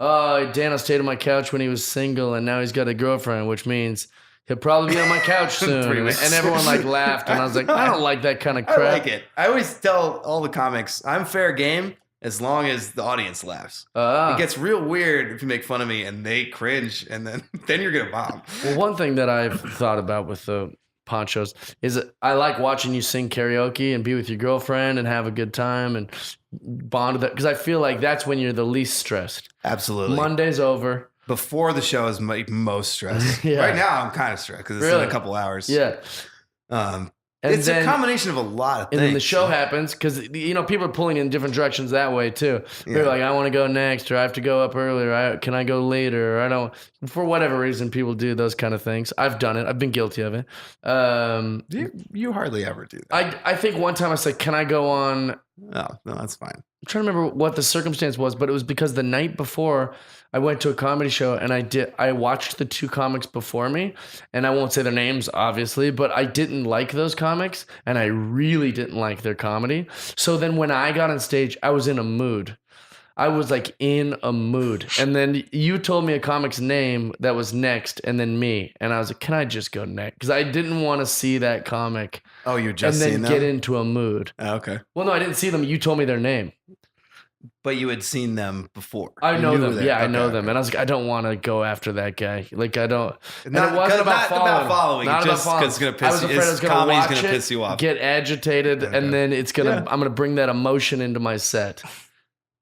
Danno stayed on my couch when he was single, and now he's got a girlfriend, which means he'll probably be on my couch soon. 3 and, weeks. and everyone like laughed, and I was like, I don't like that kind of I crap. like it. I always tell all the comics, I'm fair game as long as the audience laughs. It gets real weird if you make fun of me and they cringe, and then you're gonna bomb. Well, one thing that I've thought about with the ponchos is that I like watching you sing karaoke and be with your girlfriend and have a good time and bond with it, because I feel like that's when you're the least stressed. Absolutely. Monday's over. Before the show is my most stressed. Yeah. Right now I'm kind of stressed because it's in Really? a couple hours. Yeah. And It's a combination of a lot of things. And then the show happens because, people are pulling in different directions that way too. They're like, I want to go next, or I have to go up earlier. Can I go later? Or I don't. For whatever reason, people do those kind of things. I've done it. I've been guilty of it. You hardly ever do that. I think one time I said, can I go on? No, that's fine. I'm trying to remember what the circumstance was, but it was because the night before I went to a comedy show and I watched the two comics before me, and I won't say their names obviously, but I didn't like those comics and I really didn't like their comedy. So then when I got on stage, I was in a mood. I was like in a mood. And then you told me a comic's name that was next and then me. And I was like, can I just go next? Because I didn't want to see that comic. Oh, you're just and seeing then them? get into a mood. Oh, okay. Well, no, I didn't see them. You told me their name. But you had seen them before. I know them. That. Yeah, I know them. And I was like, I don't want to go after that guy. Like, I don't. And Not, it wasn't about following. Not just because it's going to piss you off. I was afraid I was going to watch it, piss you off. get agitated, and then I'm going to bring that emotion into my set.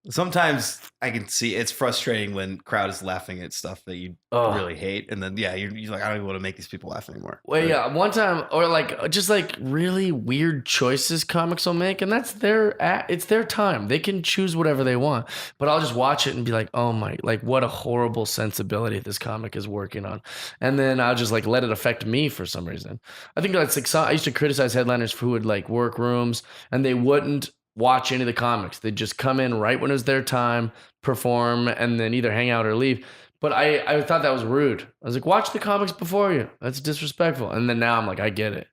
Sometimes I can see it's frustrating when crowd is laughing at stuff that you really hate, and then you're like, I don't even want to make these people laugh anymore. Well, yeah, one time, or like just like really weird choices comics will make, and it's their time. They can choose whatever they want, but I'll just watch it and be like, oh my, like what a horrible sensibility this comic is working on, and then I'll just like let it affect me for some reason. I think that's like I used to criticize headliners who would like work rooms and they wouldn't watch any of the comics. They'd just come in right when it was their time, perform, and then either hang out or leave. But I thought that was rude. I was like, watch the comics before you. That's disrespectful. And then now I'm like, I get it.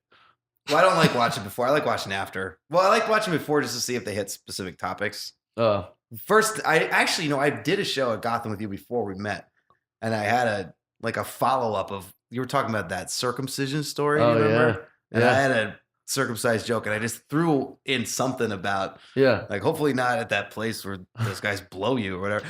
Well, I don't like watching before. I like watching after. Well, I like watching before just to see if they hit specific topics. First, I did a show at Gotham with you before we met. And I had a follow-up of, you were talking about that circumcision story, you remember? Yeah. And I had a circumcised joke, and I just threw in something about like hopefully not at that place where those guys blow you or whatever.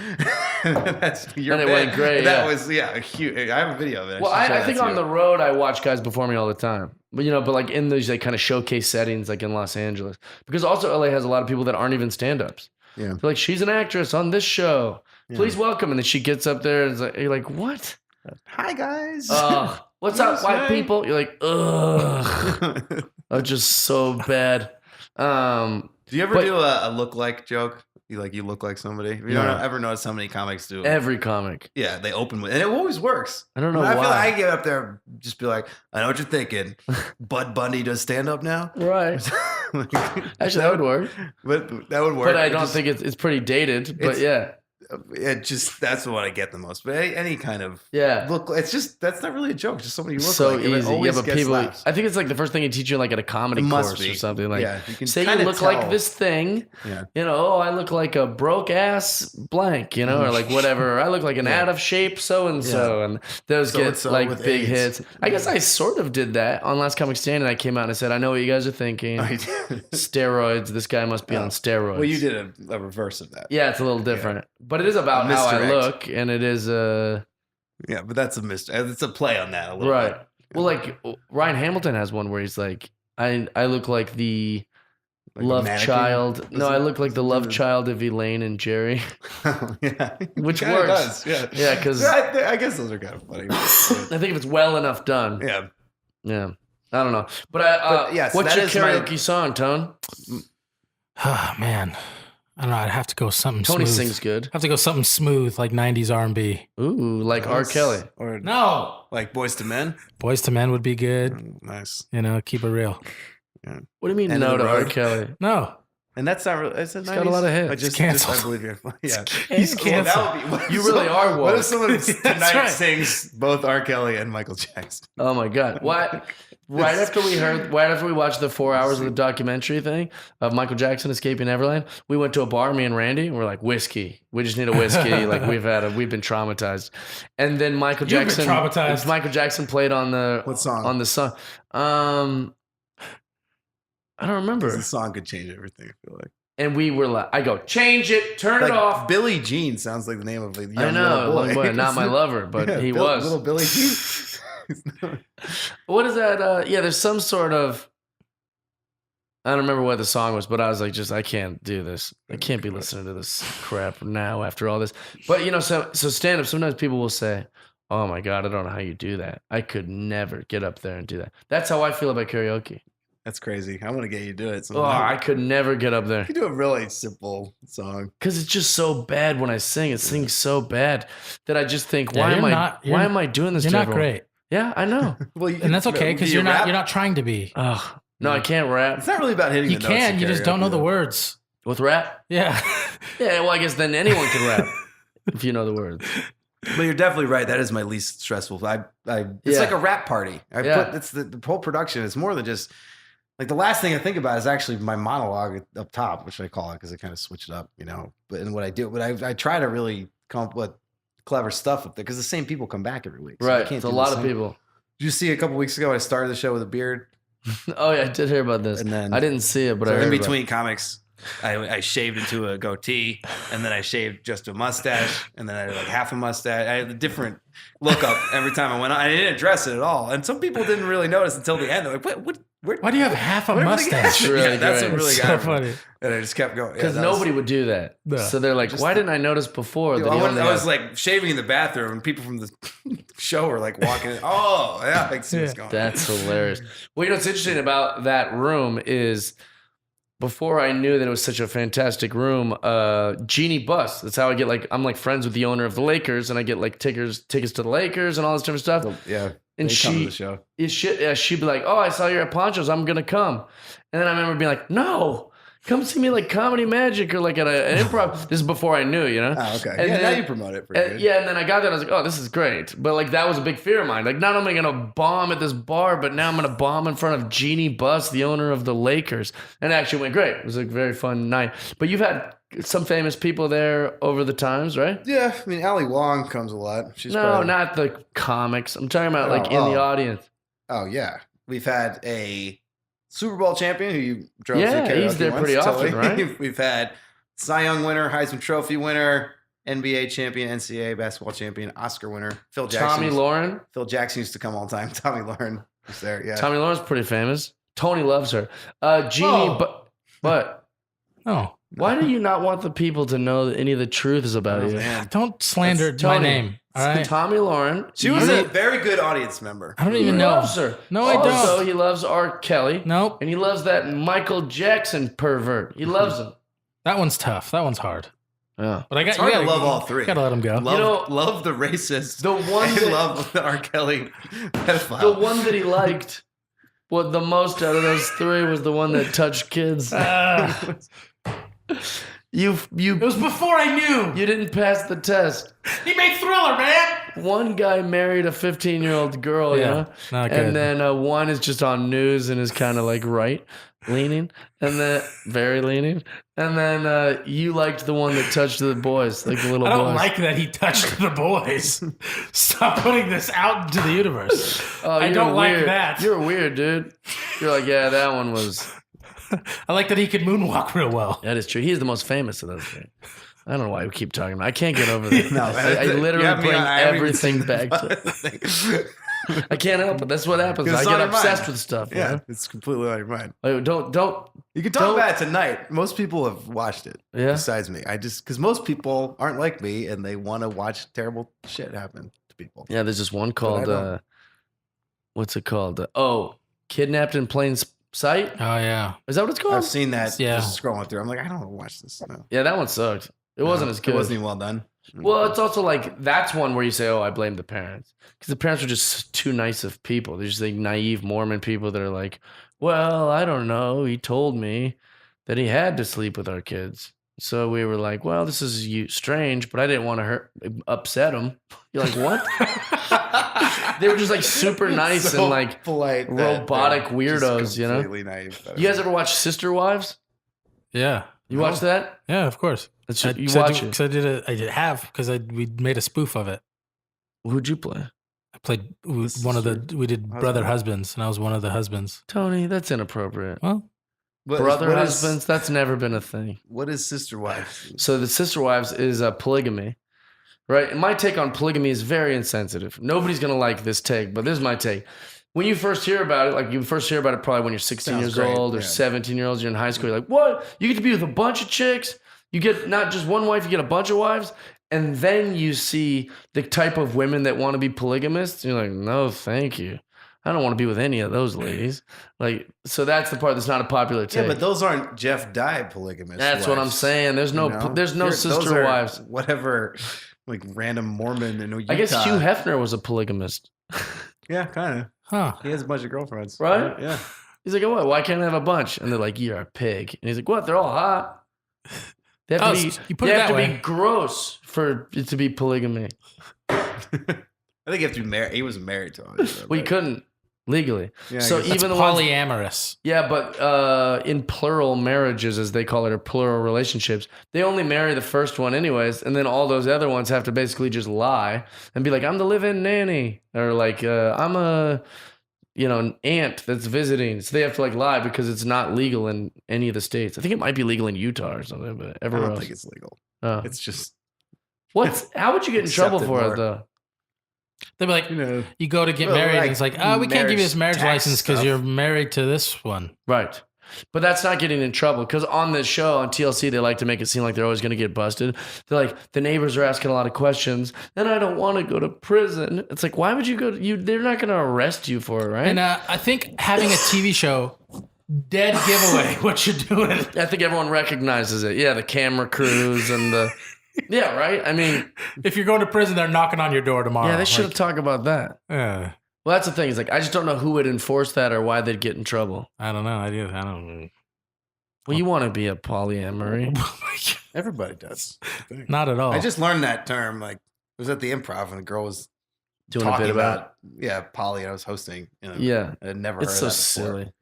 It went great. That was huge. I have a video of it. Well, I think on the road I watch guys before me all the time, but like in those like kind of showcase settings, like in Los Angeles, because also LA has a lot of people that aren't even stand-ups. Yeah, they're like, she's an actress on this show. Please welcome, and then she gets up there and you're like, what? Hi guys. What's up, white people? You're like, ugh. Oh, just so bad. Do you ever do a look like joke? You look like somebody. You don't ever notice how many comics do. Every comic. Yeah, they open with, and it always works. I don't know why. I feel like I get up there, just be like, I know what you're thinking. Bud Bundy does stand up now, right? Actually, that would work. But that would work. But I don't think it's pretty dated. But yeah. It just that's what I get the most. But any kind of look, it's just that's not really a joke. It's just somebody you look so like. Easy. Yeah, but people. Laughs. I think it's like the first thing you teach you like at a comedy course or something. Like, you can say you look like this thing. Yeah. I look like a broke ass blank. Or like whatever. I look like an out of shape so and so, and those get like big hits. I guess I sort of did that on Last Comic Standing. I came out and I said, I know what you guys are thinking. Steroids. This guy must be on steroids. Well, you did a reverse of that. Yeah, it's a little different. But it is about how I look, and it is yeah, but that's a mystery. It's a play on that a little bit. Well, like Ryan Hamilton has one where he's like, I look like the love child. No, I look like the love child of Elaine and Jerry. Yeah, which works. Does. Yeah, yeah, because I guess those are kind of funny. I think if it's well enough done. Yeah. I don't know, but what's your karaoke song, Tone? Oh man. I don't know. I'd have to go something Tony smooth. sings good. I'd have to go something smooth, like 90s R&B. Ooh, like R. Kelly. Or no. Like Boys to Men? Boys to Men would be good. Nice. Keep it real. Yeah. What do you mean no to R. Kelly? No. And that's not really. It's got a lot of hits. I believe you. Yeah. He's canceled. You really are woke. What if someone tonight sings both R. Kelly and Michael Jackson? Oh my God. What? Right after we watched the 4 hours of the documentary thing of Michael Jackson escaping Neverland, we went to a bar, me and Randy, and we're like, whiskey. We just need a whiskey. Like we've been traumatized. And then Michael Jackson played on the what song? On the song. I don't remember. The song could change everything, I feel like. And we were like, I go, change it, turn it off. Billie Jean sounds like the name of a young little boy. Not my lover, but he was. Little Billie Jean. What is that? There's some sort of. I don't remember what the song was, but I was like, I can't do this. I can't be listening to this crap now after all this. But so stand up. Sometimes people will say, "Oh my God, I don't know how you do that. I could never get up there and do that." That's how I feel about karaoke. That's crazy. I want to get you to do it. Oh, I could never get up there You do a really simple song. because it's just so bad when I sing. It sings so bad that I just think, why am I doing this? You're to not everyone? great, Yeah, I know. Well, and that's okay because you're not trying to be. Oh no, I can't rap. It's not really about hitting You the notes. can. in You just don't know the karaoke, words. With rap? Yeah. Yeah, well, I guess then anyone can rap if you know the words. though. But you're definitely right. That is my least stressful. It's Yeah. like a rap party. It's the whole production. It's more than just like the last thing I think about is actually my monologue up top, which I call it because I kind of switch it up, But what I do, I try to really come up with clever stuff up there because the same people come back every week. So I Right, can't it's a do lot the of same. people. Did you see a couple weeks ago? I started the show with a beard. Oh yeah, I did hear about this. And then- I didn't see it, but I So heard in about between comics, I shaved into a goatee, and then I shaved just a mustache, and then I had like half a mustache. I had a different look up every time I went on. I didn't address it at all, and some people didn't really notice until the end. They're like, "What? Why do you have half a Whatever they mustache? got." Really Yeah, that's great. what really It's got so me. funny. And I just kept going because that was- nobody would do that. No. So they're like, Just why the- didn't I notice before? Dude, that he only I was had- like shaving in the bathroom, and people from the show were like walking in. Oh, yeah, I see what's going on. That's hilarious. Well, you know what's interesting about that room is before I knew that it was such a fantastic room, Jeannie Buss. That's how I get I'm like friends with the owner of the Lakers, and I get like tickets to the Lakers and all this different stuff. Yeah, And they come to the show. she'd be like, "Oh, I saw you're at Poncho's. I'm gonna come." And then I remember being like, "No, come see me like Comedy Magic or like at an improv." This is before I knew, Oh, okay. And Yeah, now then- you promote it pretty good. Yeah, and then I got there and I was like, "Oh, this is great." But like that was a big fear of mine. Like, not only am I gonna bomb at this bar, but now I'm gonna bomb in front of Jeannie Buss, the owner of the Lakers. And it actually went great. It was a very fun night. But you've had some famous people there over the times, right? Yeah, I mean, Ali Wong comes a lot. She's No, probably- not the comics. I'm talking about like Oh, in the oh. audience. Oh yeah, we've had a Super Bowl champion who you drove Yeah, to karaoke he's there once, pretty often, totally. right? We've had Cy Young winner, Heisman Trophy winner, NBA champion, NCAA basketball champion, Oscar winner, Phil Jackson. Tommy Lauren. Phil Jackson used to come all the time. Tommy Lauren was there. Yeah. Tommy Lauren's pretty famous. Tony loves her. Jeannie, Oh. but Oh, why do you not want the people to know that any of the truth is about Oh, you? man. don't slander That's my Tony. name. All right. Tommy Lauren. She was you- a very good audience member. I don't he even know. loves her. No, I Also, don't. he loves R. Kelly. Nope. And he loves that Michael Jackson pervert. He loves him. That one's tough. That one's hard. Yeah. But I got It's hard you to gotta, love all three. Gotta let them go. Love the racist. The one and that- love the R. Kelly pedophile. The one that he liked, what the most out of those three was the one that touched kids. You It was before I knew. you didn't pass the test. He made Thriller, man. One guy married a 15-year-old girl, you Yeah, know? not good. And then one is just on news and is kind of like right leaning, and then very leaning. And then you liked the one that touched the boys, like the little I don't boys. like that he touched the boys. Stop putting this out into the universe. Oh, I you're don't like weird. that. You're weird, dude. You're like, yeah, that one was. I like that he could moonwalk real well. That is true. He's the most famous of those three. I don't know why we keep talking about it. I can't get over that. No, I you literally have me bring on- I haven't even everything seen back the to thing. I can't help it. That's what happens. It's I on get your mind. obsessed with stuff. Yeah, Yeah. it's completely on your mind. Don't. You can talk Don't- about it tonight. Most people have watched it. Yeah. Besides me, because most people aren't like me and they want to watch terrible shit happen to people. Yeah, there's this one I called. don't. What's it called? Kidnapped in Plain Sight. Oh yeah. Is that what it's called? I've seen that. Yeah. Just scrolling through. I'm like, I don't want to watch this. No. Yeah, that one sucked. It wasn't as good. It wasn't even well done. Well, it's also like that's one where you say, "Oh, I blame the parents," because the parents are just too nice of people. They're just like naive Mormon people that are like, "Well, I don't know. He told me that he had to sleep with our kids, so we were like, well, this is strange, but I didn't want to upset him." You're like, what? They were just like super nice So and like polite, that robotic they're just weirdos, you know? completely naive. You guys ever watch Sister Wives? Yeah. You watch that? Yeah, of course. You watch it. Because I did have because we made a spoof of it. Who'd you play? I played we did Husband. brother husbands, and I was one of the husbands. Tony, that's inappropriate. Well, Brother husbands, that's never been a thing. What is Sister Wives? So the Sister Wives is polygamy, right? And my take on polygamy is very insensitive. Nobody's going to like this take, but this is my take. When you first hear about it, like you first hear about it probably when you're 16 Sounds years great, old or yeah. 17 years old, you're in high school, you're like, what? You get to be with a bunch of chicks? You get not just one wife, you get a bunch of wives? And then you see the type of women that want to be polygamists. And you're like, no, thank you. I don't want to be with any of those ladies. Like, so that's the part that's not a popular take. Yeah, but those aren't Jeff Dye polygamists. That's what I'm saying. There's no, sister wives. Whatever, like random Mormon in Utah. I guess Hugh Hefner was a polygamist. Yeah, kind of. Huh. He has a bunch of girlfriends. Right? Yeah. He's like, what? Why can't I have a bunch? And they're like, you're a pig. And he's like, what? They're all hot. They have to be gross for it to be polygamy. I think you have to be married. He was married to her. Well, you couldn't legally. Yeah, so that's even the polyamorous. Yeah, but in plural marriages, as they call it, or plural relationships, they only marry the first one anyways, and then all those other ones have to basically just lie and be like, I'm the live-in nanny, or like, I'm an aunt that's visiting. So they have to like lie because it's not legal in any of the states. I think it might be legal in Utah or something, but everywhere else. I don't think it's legal. Oh. It's just... How would you get in trouble for it, though? They'd be like, you go to get married, and it's like, we can't give you this marriage license because you're married to this one. Right. But that's not getting in trouble, because on this show, on TLC, they like to make it seem like they're always going to get busted. They're like, the neighbors are asking a lot of questions, and I don't want to go to prison. It's like, why would you go they're not going to arrest you for it, right? And I think having a TV show, dead giveaway what you're doing. I think everyone recognizes it. Yeah, the camera crews and the... Yeah, right? I mean... If you're going to prison, they're knocking on your door tomorrow. Yeah, they should have talked about that. Yeah. Well, that's the thing. It's like, I just don't know who would enforce that or why they'd get in trouble. I don't know. I don't know. Well, you want to be a polyamory. Everybody does. Not at all. I just learned that term. Like, it was at the Improv, and the girl was doing a bit about poly. I was hosting. Yeah. I had never heard it's of so that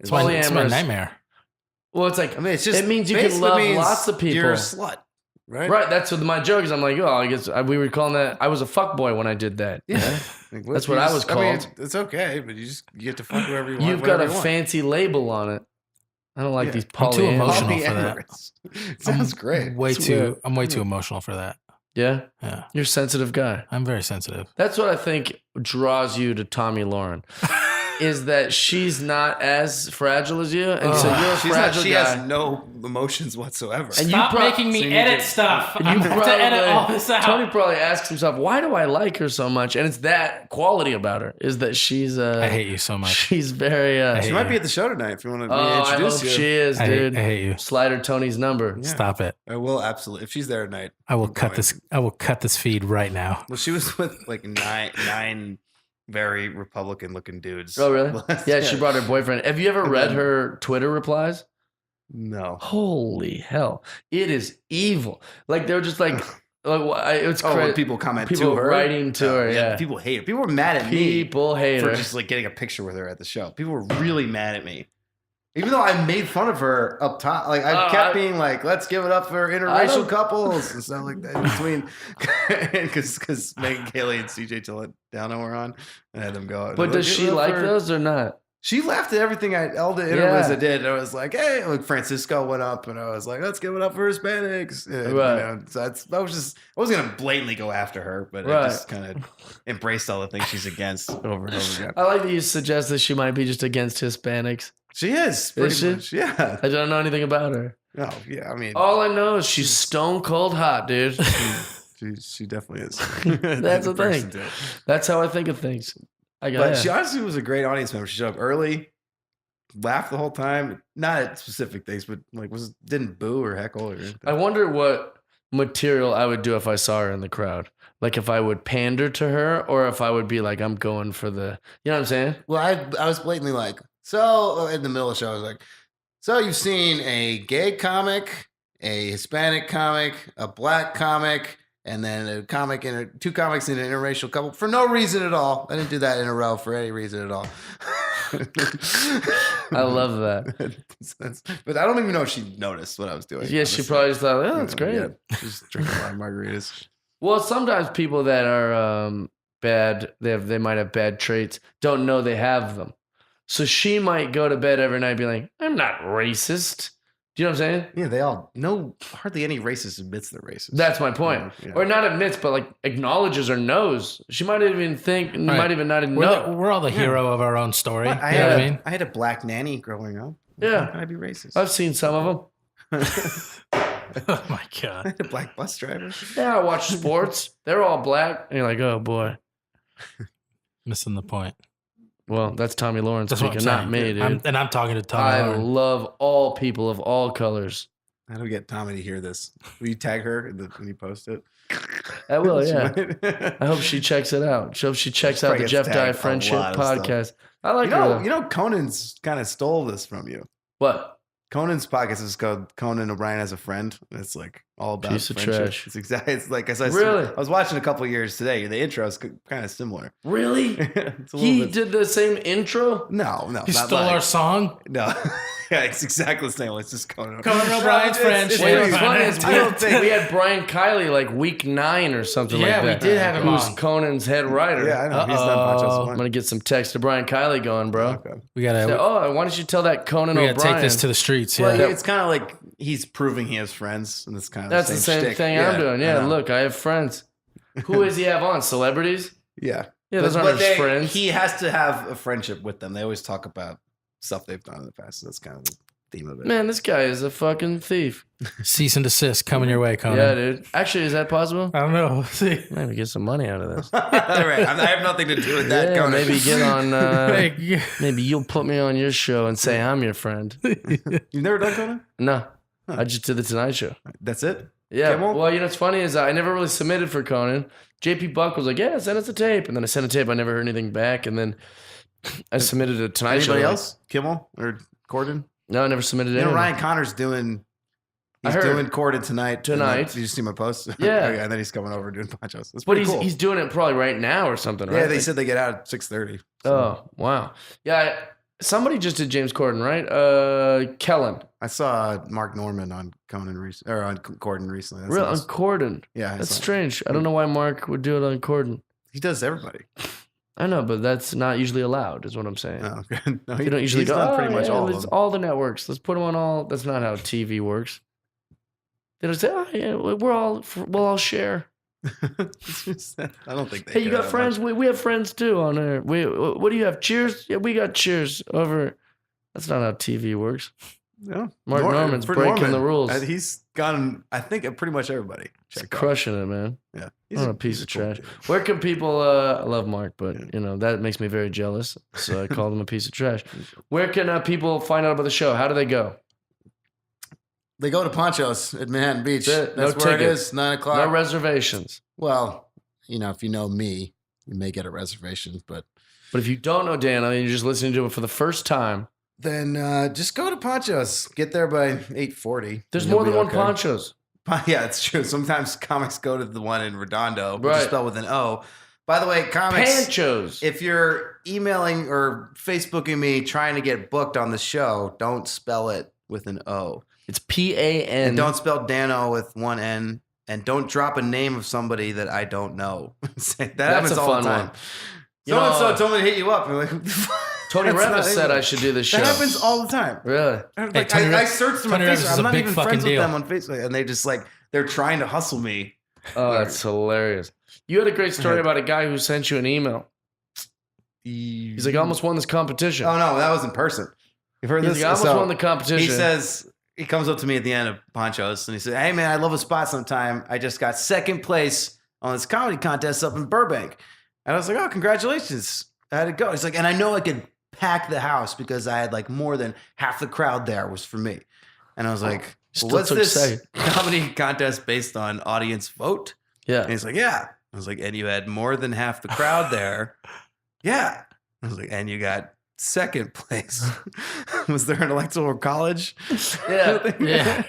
before. silly. It's my nightmare. Well, it's like, it's just... It means you can love lots of people. You're a slut. Right. That's what my joke is. I'm like, I guess we were calling that. I was a fuckboy when I did that. Yeah. That's what I was called. I mean, it's okay, but you get to fuck whoever you want. You've got a fancy label on it. I don't like these I'm too emotional for that. It sounds great. I'm way too emotional for that. Yeah? Yeah. You're a sensitive guy. I'm very sensitive. That's what I think draws you to Tommy Lauren. Is that she's not as fragile as you, and so you're a fragile guy. She has no emotions whatsoever. And Stop making me edit stuff. I have to edit all this out. Tony probably asks himself, why do I like her so much? And it's that quality about her, is that she's... I hate you so much. She's very... she might be at the show tonight if you want to I introduce hope you. she is, dude. I hate you. Slide her Tony's number. Yeah. Stop it. I will absolutely. If she's there tonight, I will cut this feed right now. Well, she was with like nine very Republican looking dudes. Oh, really? Yeah, she brought her boyfriend. Have you ever read her Twitter replies? No. Holy hell. It is evil. Like, they're just like, it's crazy. When people comment people to her. Writing to her, yeah. People hate her. People were mad at me. People hate for her. just like getting a picture with her at the show. People were really mad at me. Even though I made fun of her up top, like I kept being like, "Let's give it up for interracial couples" and stuff like that. In between, because Megan Kelly and CJ Danno were on, and I had them go. But does she like those or not? She laughed at everything all the interviews I did. And I was like, "Hey," like Francisco went up, and I was like, "Let's give it up for Hispanics." And, right. So I wasn't gonna blatantly go after her, but I just kind of embraced all the things she's against over and over again. I like that you suggest that she might be just against Hispanics. She is. Pretty much. Yeah. I don't know anything about her. Oh, yeah. I mean, all I know is she's stone cold hot, dude. she definitely is. That's the thing. That's how I think of things. But she honestly was a great audience member. She showed up early, laughed the whole time. Not at specific things, but like didn't boo or heckle or anything. I wonder what material I would do if I saw her in the crowd. Like if I would pander to her, or if I would be like, I'm going for the, you know what I'm saying? Well, I was blatantly like, so in the middle of the show, I was like, so you've seen a gay comic, a Hispanic comic, a black comic, and then two comics in an interracial couple for no reason at all. I didn't do that in a row for any reason at all. I love that. But I don't even know if she noticed what I was doing. Yeah, honestly. She probably just thought, oh, that's great. Yeah, just drinking a lot of margaritas. Well, sometimes people that are bad, they might have bad traits, don't know they have them. So she might go to bed every night and be like, I'm not racist. Do you know what I'm saying? Yeah, they all know. Hardly any racist admits they're racist. That's my point. Yeah. Or not admits, but like acknowledges or knows. She might even think, might even not even know. We're all the hero of our own story. I had a black nanny growing up. Yeah. How can I be racist? I've seen some of them. Oh my God. I had a black bus driver. Yeah, I watch sports. They're all black. And you're like, oh boy. Missing the point. Well, that's Tommy Lawrence That's what I'm speaking, not saying. me, dude. I'm talking to Tommy. I Lawrence. love all people of all colors. How do we get Tommy to hear this? Will you tag her when you post it? I will, She yeah. might. I hope she checks it out. I hope she checks out probably the gets Jeff Dye tagged a Friendship lot of stuff. podcast. I like her. Though. You know, Conan's kind of stole this from you. What? Conan's podcast is called Conan O'Brien as a Friend. And it's like all about Piece of friendship. trash. It's exactly. It's like I Really? was watching a couple years today. The intro is kind of similar. Really? It's a He little bit- did the same intro? No, He not stole like- our song. No, yeah, it's exactly the same. It's just Conan. Conan O'Brien's Friendship. Wait, what's funny is I don't think we had Brian Kiley like week 9 or something Yeah, like we that. did have him Who's on. Conan's head writer. Yeah, I know. He's done Poncho's I'm one. going to get some text to Brian Kiley going, bro. Okay. We gotta. Say, oh, why don't you tell that Conan we gotta O'Brien? take this to the streets. Well, Yeah. it's kind of like he's proving he has friends, and it's kind of That's the same shtick. thing I'm doing. I Yeah, know. look, I have friends. Who is he have on? Celebrities? Yeah. Yeah, those aren't his friends. He has to have a friendship with them. They always talk about stuff they've done in the past. So that's kind of the theme of it. Man, this guy is a fucking thief. Cease and desist coming your way, Conan. Yeah, dude. Actually, is that possible? I don't know. See. Maybe get some money out of this. All right. I have nothing to do with that. Yeah, Conan. maybe get on. Hey, yeah. Maybe you'll put me on your show and say I'm your friend. You've never done Conan? No, I just did the Tonight Show. That's it? Yeah. Kimmel? Well, you know what's funny is I never really submitted for Conan. JP Buck was like, "Yeah, send us a tape," and then I sent a tape. I never heard anything back, and then I submitted a Tonight Show. Anybody like- else? Kimmel or Corden? No, I never submitted You know, anything. Ryan Connor's doing. I He's heard. doing Corden tonight. Tonight. Did you see my post? Yeah. Okay, and then he's coming over doing ponchos. That's But pretty cool. he's doing it probably right now or something, right? Yeah, they said they get out at 6:30. Oh wow. Yeah, somebody just did James Corden, right? Kellen. I saw Mark Norman on Conan or on Corden recently. That's Real on nice. Corden. Yeah, I That's saw it. strange. I don't know why Mark would do it on Corden. He does everybody. I know, but that's not usually allowed, is what I'm saying. No, no, You don't usually he's go, done oh, pretty much yeah, all of let's- them. all the networks. Let's put them on all. That's not how TV works. They don't say, oh, yeah, we'll all share. It's just- I don't think they Hey, you care got that friends? much. We have friends too on there. What do you have? Cheers? Yeah, we got cheers over. That's not how TV works. No. Mark Norman's for breaking the rules. He's gone, I think, at pretty much everybody. He's checked out. crushing it, man. Yeah. What a piece he's of cool trash. kid. Where can people? I love Mark, but you know that makes me very jealous. So I called him a piece of trash. Where can people find out about the show? How do they go? They go to Ponchos at Manhattan Beach. That's it. That's No where ticket. it is, 9 o'clock. No reservations. Well, if you know me, you may get a reservation, but But if you don't know Danno and you're just listening to it for the first time, then just go to Ponchos. Get there by 8:40. there's and you'll more than be one okay. Ponchos. Yeah, it's true. Sometimes comics go to the one in Redondo, which Right. is spelled with an O. By the way, comics, Panchos. if you're emailing or Facebooking me trying to get booked on the show, don't spell it with an O. It's PAN. And don't spell Danno with one N. And don't drop a name of somebody that I don't know. that happens a all fun the time. one. You know, So-and-so told me to hit you up. You're like, Tony That's not Reavis said even- I should do this show. That happens all the time. Really? Like, Tony I Reavis- searched them on Tony Reavis is Facebook. a I'm not big even fucking friends with deal. them on Facebook. And they just they're trying to hustle me. Oh, that's hilarious. You had a great story about a guy who sent you an email. He's like, I almost won this competition. Oh, no, that was in person. You've heard He's this? like, I almost So, won the competition. He says, he comes up to me at the end of Ponchos and he said, hey, man, I love a spot sometime. I just got second place on this comedy contest up in Burbank. And I was like, oh, congratulations. How'd it go? He's like, and I know I could pack the house because I had more than half the crowd there was for me. And I was like, Still what's took this second. comedy contest based on audience vote? Yeah. And he's like, yeah. I was like, and you had more than half the crowd there. Yeah. I was like, and you got second place. Was there an electoral college? Yeah. Yeah.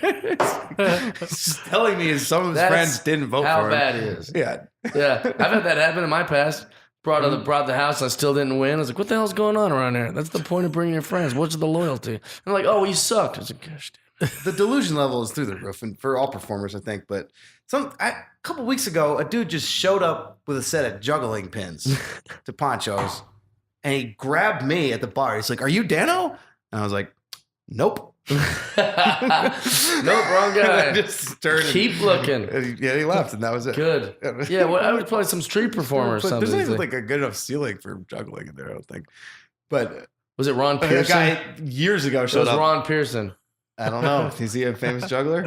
He's just telling me some of his That's friends didn't vote How for him. bad it is. Yeah. Yeah. I've had that happen in my past. Brought the house. I still didn't win. I was like, what the hell's going on around here? That's the point of bringing your friends. What's the loyalty? And they're like, oh, well, you sucked. I was like, gosh, damn. The delusion level is through the roof, and for all performers, I think. But a couple weeks ago, a dude just showed up with a set of juggling pins to Ponchos, and he grabbed me at the bar. He's like, "Are you Danno?" And I was like, "Nope." Nope, wrong And I guy. just turned. Keep looking. Yeah, he left, and that was it. Good. Yeah, well, I would play some street performer or But something. there's not It's even like- a good enough ceiling for juggling in there, I don't think. But was it Ron a Pearson? guy years ago It showed was up. Ron Pearson. I don't know. Is he a famous juggler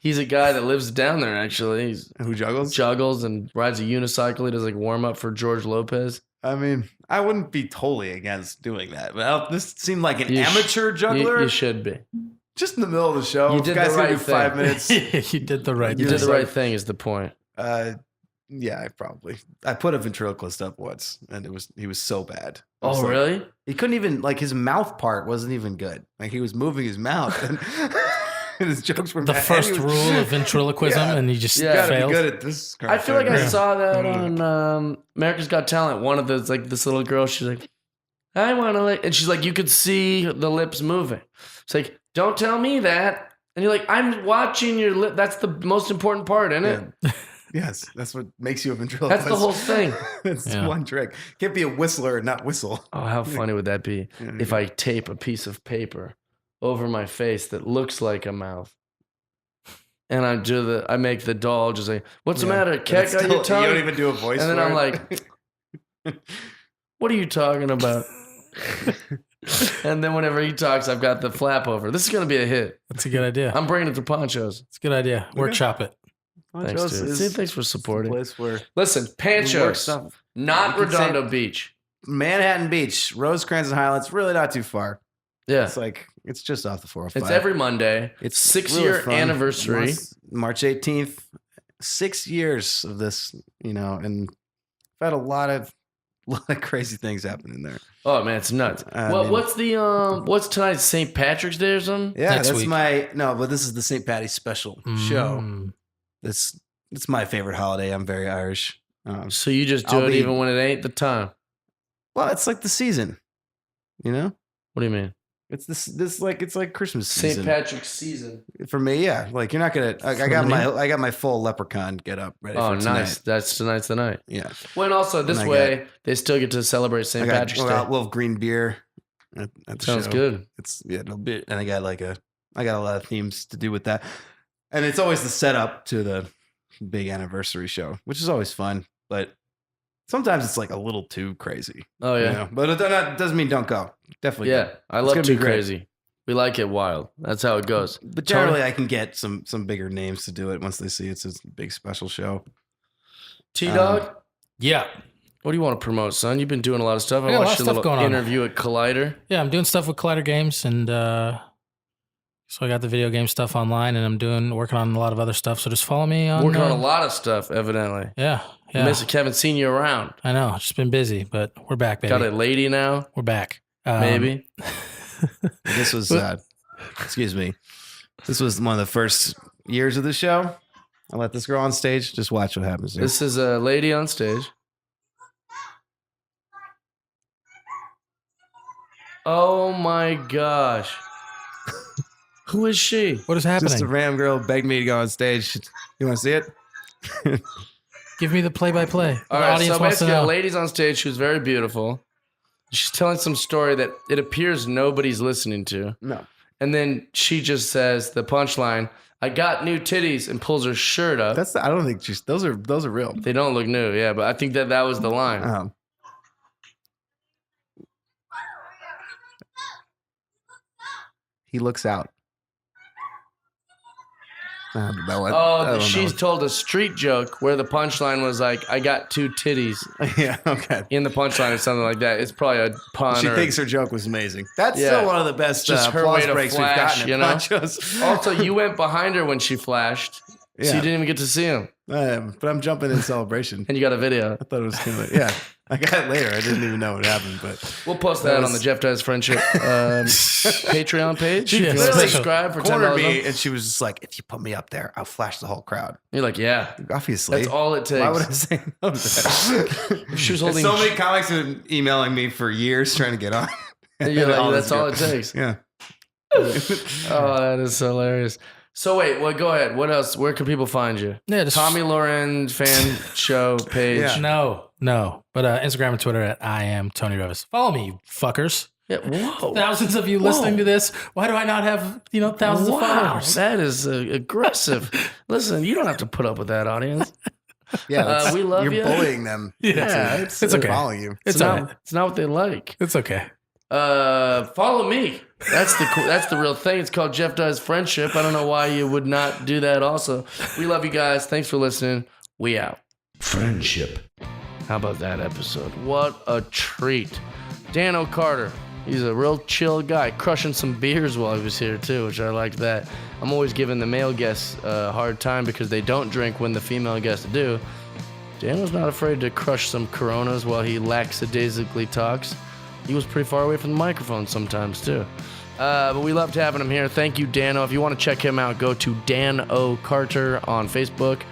He's a guy that lives down there, actually. He who juggles? juggles and rides a unicycle. He does warm up for George Lopez. I mean, I wouldn't be totally against doing that. But this seemed like an You amateur juggler. You should be. Just in the middle of the show. You If did guys the gonna right do 5 minutes. You did the right You thing. did the right thing is the point. Yeah, I put a ventriloquist up once, and he was so bad. I was Oh, like- really? He couldn't even, like, his mouth part wasn't even good. Like, he was moving his mouth, and, and his jokes were The bad. first He was- rule of ventriloquism, Yeah. and you just Yeah. Gotta failed. be good at this. I feel like I Yeah. saw that on America's Got Talent. One of those, like, this little girl, she's like, I want to, like, and she's like, you could see the lips moving. It's like, don't tell me that. And you're like, I'm watching your lip. That's the most important part, isn't it? Yeah. Yes, that's what makes you a ventriloquist. That's the whole thing. That's Yeah. one trick. Can't be a whistler and not whistle. Oh, how funny would that be if I tape a piece of paper over my face that looks like a mouth, and I make the doll just say, "What's the matter? But Cat it's got still- your tongue?" You don't even do a voice. And then for I'm it. like, "What are you talking about?" And then whenever he talks, I've got the flap over. This is gonna be a hit. That's a good idea. I'm bringing it to Ponchos. It's a good idea. Workshop it. Thanks, Ponchos dude. is See, thanks for the supporting. place where Listen, we work Panchos, stuff. not You can say- Redondo Beach. Manhattan Beach, Rosecrans and Highlands, really not too far. Yeah, It's just off the 405. it's every Monday. It's It's really 6-year fun. anniversary. March 18th. 6 years of this, and I've had a lot of crazy things happen in there. Oh man, it's nuts. I Well, mean- what's the what's tonight? St. Patrick's Day or something? Yeah, Next that's week. but this is the St. Patty's special show. Mm. It's my favorite holiday. I'm very Irish. So you just do I'll it be- even when it ain't the time. Well, it's like the season, What do you mean? It's it's like Christmas St. season Patrick's season. for me. Yeah, like you're not gonna. I got my full leprechaun get up ready. Oh, for tonight. nice. That's tonight's the night. Yeah, Well, and also this And I way they still get to celebrate St. I got Patrick's Day. we'll have green beer. At the Sounds show. good. It'll be, and I got a lot of themes to do with that, and it's always the setup to the big anniversary show, which is always fun, but sometimes it's like a little too crazy. Oh yeah, But it doesn't mean don't go. Definitely, yeah. go. I It's love gonna too be great. crazy. We like it wild. That's how it goes. But generally, I can get some bigger names to do it once they see it's a big special show. T Dog, Yeah. what do you want to promote, son? You've been doing a lot of stuff. I I got a lot watched of your stuff little going on. interview at Collider. Yeah, I'm doing stuff with Collider Games, and so I got the video game stuff online, and I'm working on a lot of other stuff. So just follow me on. Working on a lot of stuff, evidently. Yeah, You yeah. miss it. Haven't seen you around. I know. It's just been busy, but we're back, baby. Got a lady now, We're back. maybe. This was, excuse me, this was one of the first years of the show. I let this girl on stage. Just watch what happens. Here. This is a lady on stage. Oh my gosh. Who is she? What is happening? Just a random girl begged me to go on stage. You want to see it? Give me the play-by-play. All The right, audience so wants to basically, a know. lady's on stage who's very beautiful. She's telling some story that it appears nobody's listening to. No. And then she just says the punchline, I got new titties, and pulls her shirt up. I don't think those are real. They don't look new, yeah, but I think that was the line. He looks out. I don't know what- I Oh, don't she's know. told a street joke where the punchline was like, I got two titties Yeah, okay. in the punchline or something like that. It's probably a pun. She or- thinks her joke was amazing. That's Yeah. still one of the best Just her way applause to breaks flash, we've gotten you at know? Ponchos. Also, you went behind her when she flashed, so Yeah. you didn't even get to see him. But I'm jumping in celebration. And you got a video. I thought it was gonna. Yeah, I got it later. I didn't even know what happened, but We'll post That that was- on the Jeff Does Friendship Patreon page. Yeah, You can special. subscribe for cornered $10 me, a and she was just like, "If you put me up there, I'll flash the whole crowd." You're like, yeah, Obviously, that's all it takes. Why would I say no to that? She was And holding. so many comics have been emailing me for years trying to get on. And you're like, All that's this all good- it takes. Yeah. Oh, that is hilarious. So wait, well, go ahead. What else? Where can people find you? Yeah, just Tommy Lauren fan show page. Yeah. No. But Instagram and Twitter at I am Tony Reavis. Follow me, you fuckers. Yeah, whoa. Thousands of you listening to this. Why do I not have thousands of Wow, followers? that is aggressive. Listen, you don't have to put up with that, audience. Yeah, that's- we love you're you. bullying them. Yeah, it's it's okay. Following you. It's not, okay. it's not what they like. It's okay. Follow me. That's the real thing. It's called Jeff Does Friendship. I don't know why you would not do that also. We love you guys. Thanks for listening. We out. Friendship. How about that episode? What a treat. Danno Carter. He's a real chill guy, crushing some beers while he was here too, which I liked that. I'm always giving the male guests a hard time because they don't drink when the female guests do. Danno's not afraid to crush some Coronas while he lackadaisically talks. He was pretty far away from the microphone sometimes too. But we loved having him here. Thank you, Danno. If you want to check him out, go to Danno Carter on Facebook.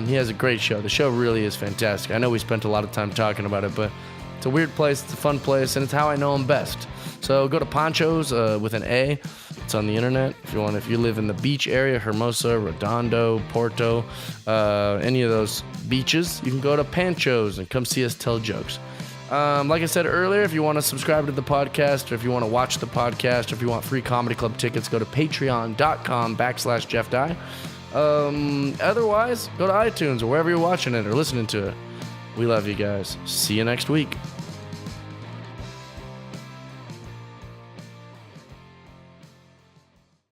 He has a great show. The show really is fantastic. I know we spent a lot of time talking about it, but it's a weird place, it's a fun place, and it's how I know him best. So go to Ponchos with an A. It's on the internet. If you live in the beach area, Hermosa, Redondo, Porto, any of those beaches, you can go to Panchos and come see us tell jokes. Like I said earlier, if you want to subscribe to the podcast, or if you want to watch the podcast, or if you want free comedy club tickets, go to patreon.com/JeffDye. Otherwise, go to iTunes or wherever you're watching it or listening to it. We love you guys. See you next week.